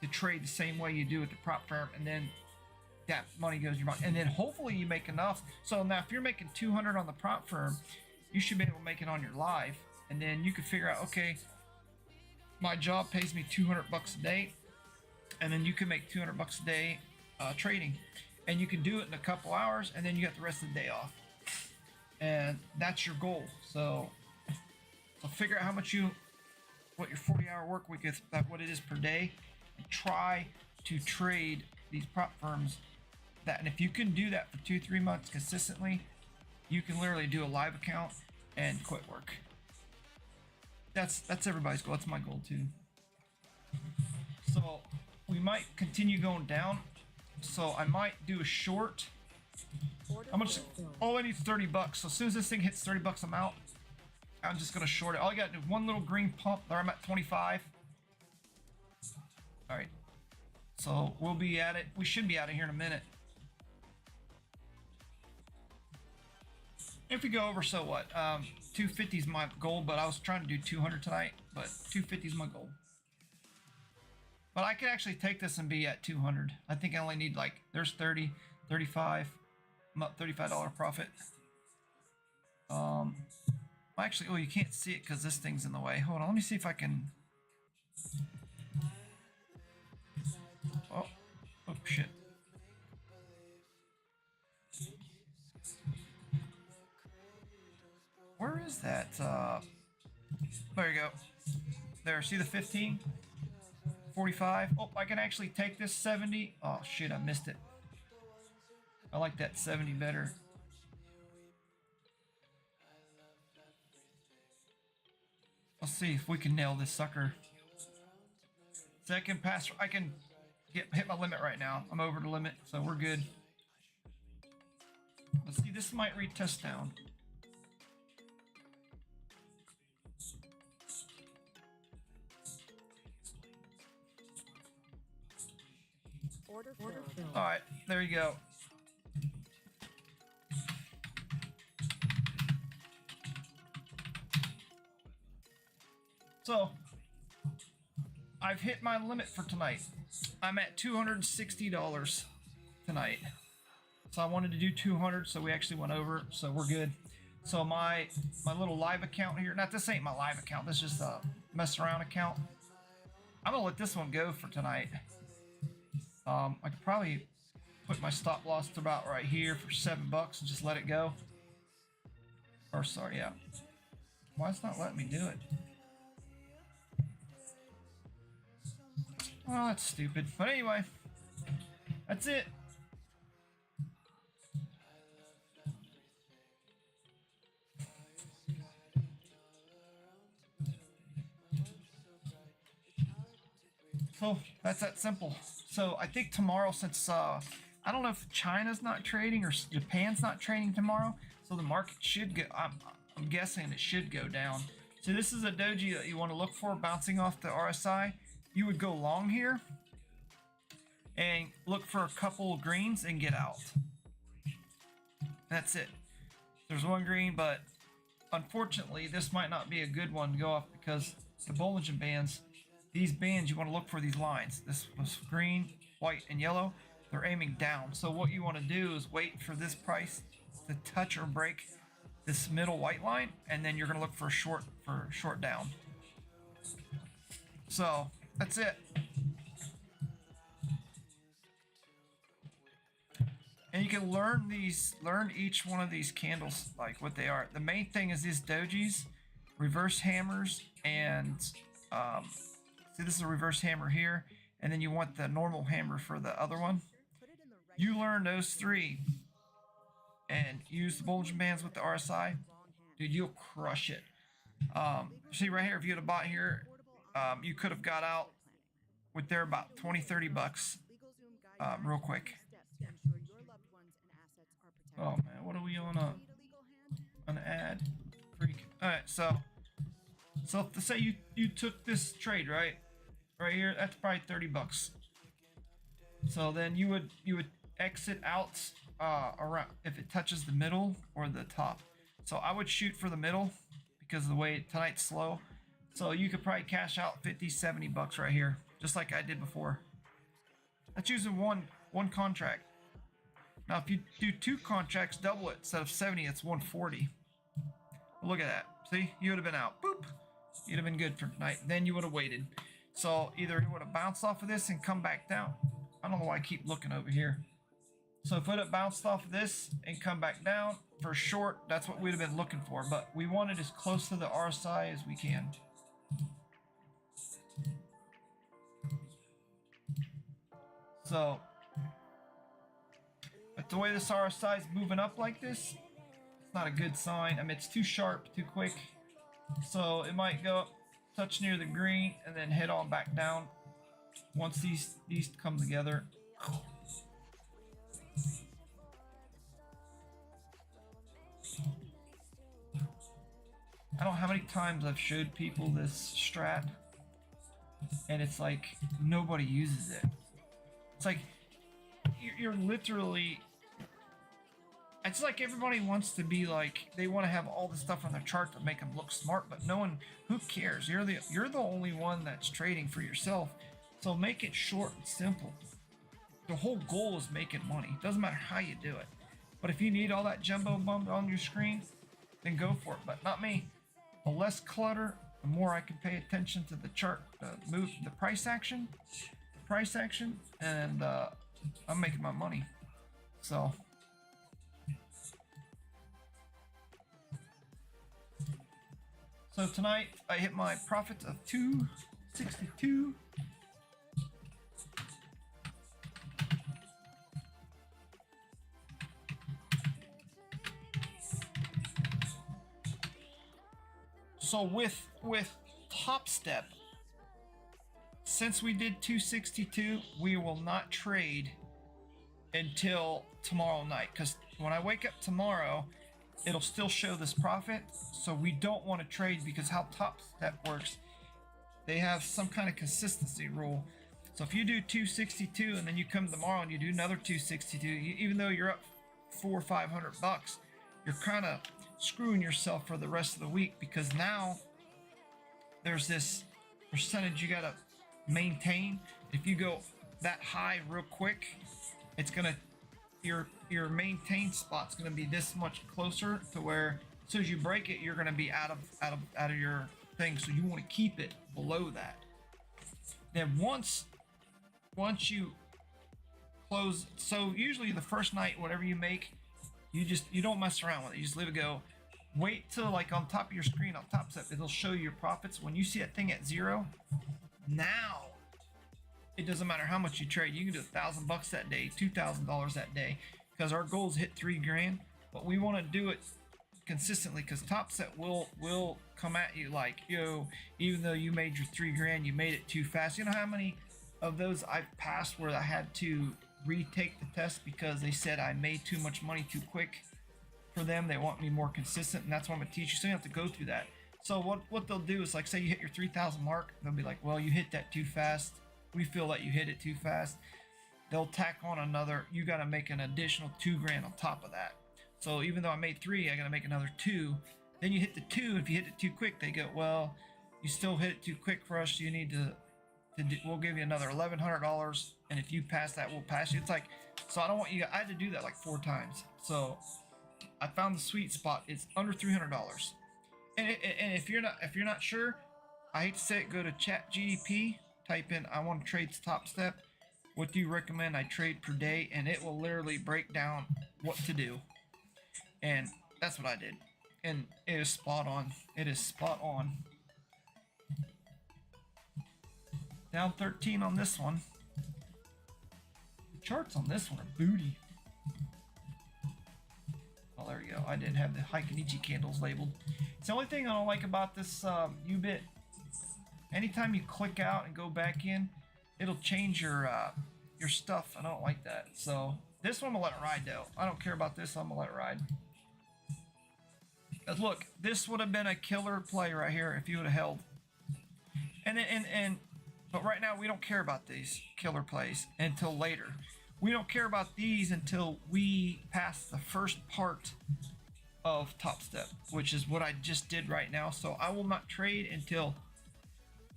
Speaker 2: to trade the same way you do at the prop firm, and then that money goes in your pocket, and then hopefully you make enough. So now if you're making 200 on the prop firm, you should be able to make it on your live, and then you can figure out, okay, my job pays me 200 bucks a day, and then you can make 200 bucks a day trading, and you can do it in a couple hours, and then you got the rest of the day off, and that's your goal. So figure out how much what your 40-hour work week is, what it is per day, and try to trade these prop firms that. And if you can do that for 2-3 months consistently, you can literally do a live account and quit work. That's everybody's goal. That's my goal too. So we might continue going down. So I might do a short. How much? All I need is 30 bucks. So as soon as this thing hits 30 bucks, I'm out. I'm just gonna short it. All I got is one little green pump. There, I'm at 25. All right. So we'll be at it. We should be out of here in a minute. If we go over, so what? 250 is my goal, but I was trying to do 200 tonight, but 250 is my goal. But I could actually take this and be at 200. I think I only need, like, there's 30, 35. I'm up $35 profit. Actually, oh, you can't see it because this thing's in the way. Hold on, let me see if I can. Oh shit. Where is that? There you go. There, see the 15? 45. Oh, I can actually take this 70. Oh shit, I missed it. I like that 70 better. Let's see if we can nail this sucker. So I can pass. I can hit my limit right now. I'm over the limit, so we're good. Let's see. This might retest down.
Speaker 3: Order filled.
Speaker 2: All right, there you go. So, I've hit my limit for tonight. I'm at $260 tonight. So I wanted to do 200, so we actually went over, so we're good. So my little live account here, this ain't my live account, this is just a mess around account. I'm gonna let this one go for tonight. I could probably put my stop loss to about right here for $7 and just let it go. Or sorry, yeah. Why it's not letting me do it? Oh, that's stupid. But anyway, that's it. So that's that simple. So I think tomorrow, since I don't know if China's not trading or Japan's not trading tomorrow, so the market should go. I'm guessing it should go down. So this is a doji that you want to look for bouncing off the RSI. You would go long here and look for a couple of greens and get out. That's it. There's one green, but unfortunately this might not be a good one to go off because the Bollinger Bands, these bands, you want to look for these lines. This was green, white, and yellow. They're aiming down. So what you want to do is wait for this price to touch or break this middle white line, and then you're going to look for a short down. So that's it. And you can learn each one of these candles, like what they are. The main thing is these dojis, reverse hammers, and see, this is a reverse hammer here, and then you want the normal hammer for the other one. You learn those three and use the Bollinger Bands with the RSI, dude, you'll crush it. See right here, if you had a bot here, you could have got out with there about 20-30 bucks real quick. Oh man, what are we on an ad? Freak. All right, so to say you took this trade right here, that's probably 30 bucks. So then you would exit out around if it touches the middle or the top. So I would shoot for the middle because of the way tonight's slow. So you could probably cash out 50-70 bucks right here, just like I did before. That's using one contract. Now if you do 2 contracts, double it. Instead of 70, it's 140. Look at that. See, you would have been out. Boop. You'd have been good for tonight. Then you would have waited. So either it would have bounced off of this and come back down. I don't know why I keep looking over here. So if it would have bounced off of this and come back down for short, that's what we'd have been looking for. But we want it as close to the RSI as we can. So, but the way this RSI is moving up like this, it's not a good sign. I mean, it's too sharp, too quick. So it might go up, touch near the green, and then head on back down once these come together. I don't know how many times I've showed people this strat, and it's like nobody uses it. It's like you're literally, it's like everybody wants to be like, they want to have all the stuff on their chart to make them look smart, but no one, who cares? You're the only one that's trading for yourself. So make it short and simple. The whole goal is making money. It doesn't matter how you do it. But if you need all that jumbo bump on your screen, then go for it. But not me. The less clutter, the more I can pay attention to the chart, move, the price action, and I'm making my money. So tonight I hit my profit of 262. So with Topstep, since we did 262, we will not trade until tomorrow night, because when I wake up tomorrow, it'll still show this profit. So we don't want to trade, because how Topstep works, they have some kind of consistency rule. So if you do 262 and then you come tomorrow and you do another 262, even though you're up $400 or $500, you're kind of screwing yourself for the rest of the week, because now there's this percentage you got to maintain. If you go that high real quick, it's gonna, your maintain spot's gonna be this much closer to where as soon as you break it, you're gonna be out of your thing. So you want to keep it below that. Then once you close, so usually the first night, whatever you make, you don't mess around with it. You just leave it go. Wait till like on top of your screen on Topstep, it'll show you your profits. When you see that thing at 0, now it doesn't matter how much you trade. You can do $1,000 that day, $2,000 that day, because our goal is hit $3 grand. But we want to do it consistently, because Topstep will come at you like, yo, even though you made your $3 grand, you made it too fast. You know how many of those I've passed where I had to retake the test because they said I made too much money too quick for them. They want me more consistent, and that's what I'm gonna teach you. So you have to go through that. So what they'll do is, like, say you hit your 3,000 mark, they'll be like, well, you hit that too fast. We feel that you hit it too fast. They'll tack on another, you got to make an additional $2 grand on top of that. So even though I made 3, I got to make another 2. Then you hit the 2. If you hit it too quick, they go, well, you still hit it too quick for us. You need to we'll give you another $1,100. And if you pass that, we'll pass you. It's like, so I don't want you, I had to do that like 4 times. So I found the sweet spot. It's under $300. And if you're not sure, I hate to say it, go to ChatGPT, type in, I want to trade Topstep. What do you recommend I trade per day? And it will literally break down what to do. And that's what I did. And it is spot on. It is spot on. Down 13 on this one. The charts on this one are booty. Oh, there we go. I did have the Heikinichi candles labeled. It's the only thing I don't like about this U-bit. Anytime you click out and go back in, it'll change your stuff. I don't like that. So this one I'm gonna let it ride though. I don't care about this. I'm gonna let it ride. But look, this would have been a killer play right here if you would have held. But right now we don't care about these killer plays until later. We don't care about these until we pass the first part of Topstep, which is what I just did right now. So I will not trade until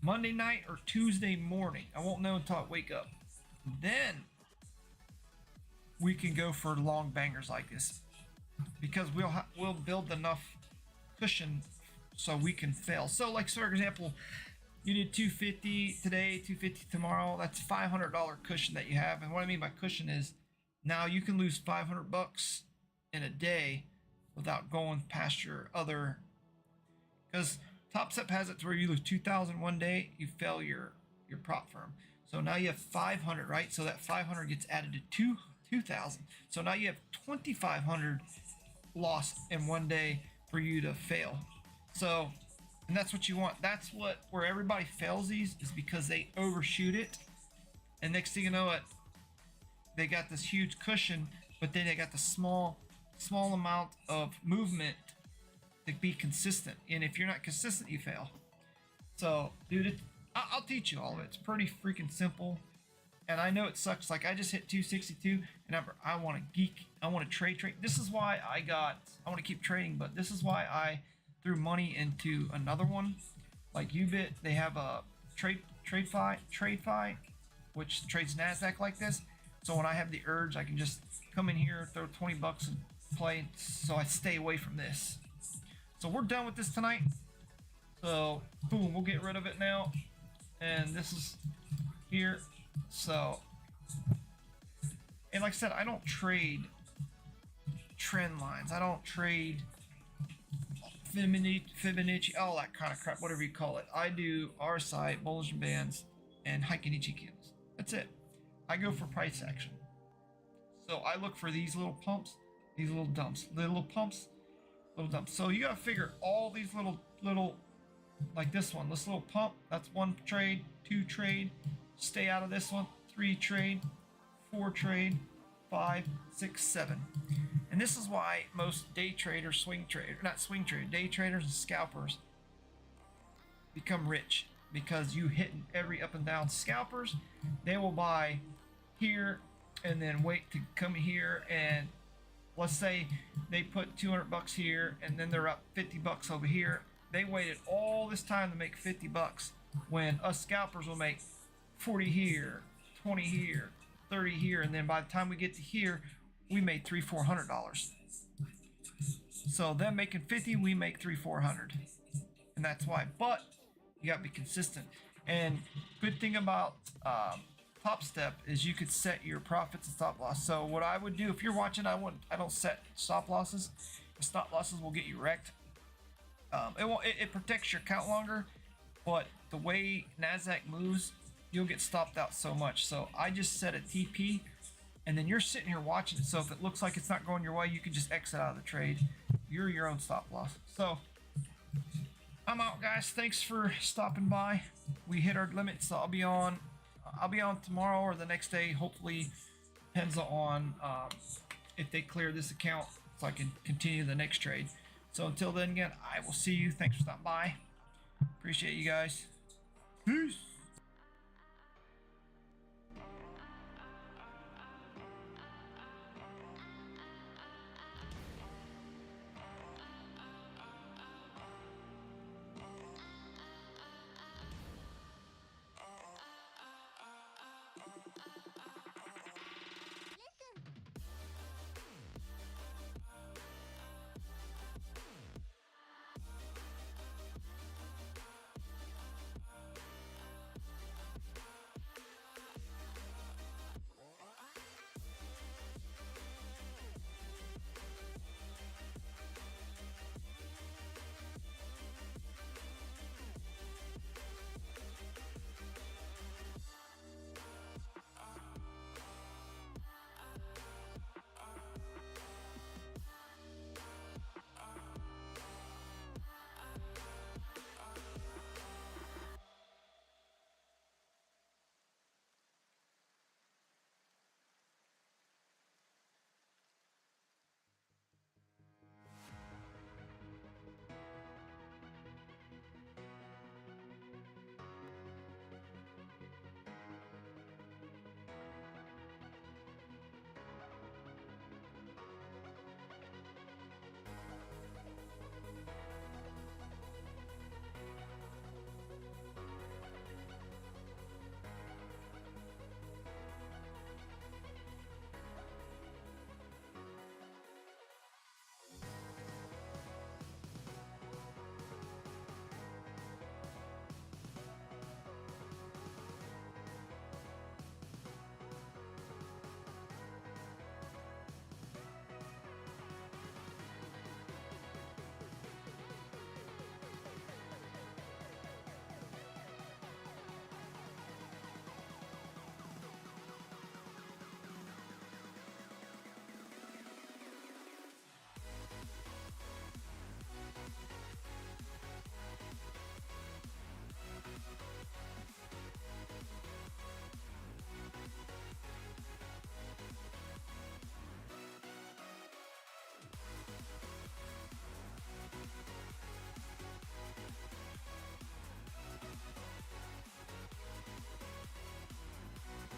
Speaker 2: Monday night or Tuesday morning. I won't know until I wake up. Then we can go for long bangers like this, because we'll build enough cushion so we can fail. So like, for example, you did 250 today, 250 tomorrow. That's $500 cushion that you have. And what I mean by cushion is now you can lose $500 in a day without going past your other, because Topstep has it to where you lose 2,000 one day, you fail your prop firm. So now you have 500, right? So that 500 gets added to 2,000. So now you have 2,500 lost in one day for you to fail. So, and that's what you want. That's where everybody fails these, is because they overshoot it. And next thing you know it, they got this huge cushion, but then they got the small amount of movement to be consistent. And if you're not consistent, you fail. So, dude, I'll teach you all of it. It's pretty freaking simple. And I know it sucks. Like, I just hit 262, and I want to geek. I want to trade. This is why I want to keep trading, but this is why I threw money into another one. Like Ubit, they have a TradeFi, which trades NASDAQ like this. So when I have the urge, I can just come in here, throw 20 bucks and play. So I stay away from this. So we're done with this tonight. So boom, we'll get rid of it now. And this is here. So, and like I said, I don't trade trend lines. I don't trade Fibonacci, all that kind of crap, whatever you call it. I do RSI, Bollinger Bands, and Heikinichi candles. That's it. I go for price action. So I look for these little pumps, these little dumps, little pumps, little dumps. So you gotta figure all these little like this one, this little pump, that's 1 trade, 2 trade, stay out of this one, 3 trade, 4 trade, 5, 6, 7. And this is why most day traders, day traders and scalpers become rich, because you hit every up and down. Scalpers, they will buy here and then wait to come here, and let's say they put 200 bucks here and then they're up 50 bucks over here. They waited all this time to make 50 bucks, when us scalpers will make 40 here, 20 here, 30 here, and then by the time we get to here, we made $300-400. So them making 50, we make $300-400, and that's why. But you gotta be consistent. And good thing about Topstep is you could set your profits and stop loss. So what I would do, if you're watching, I don't set stop losses. The stop losses will get you wrecked. It protects your account longer, but the way NASDAQ moves, you'll get stopped out so much. So I just set a TP, and then you're sitting here watching it. So if it looks like it's not going your way, you can just exit out of the trade. You're your own stop loss. So I'm out, guys. Thanks for stopping by. We hit our limit, so I'll be on tomorrow or the next day. Hopefully, depends on if they clear this account, so I can continue the next trade. So until then, again, I will see you. Thanks for stopping by. Appreciate you guys. Peace.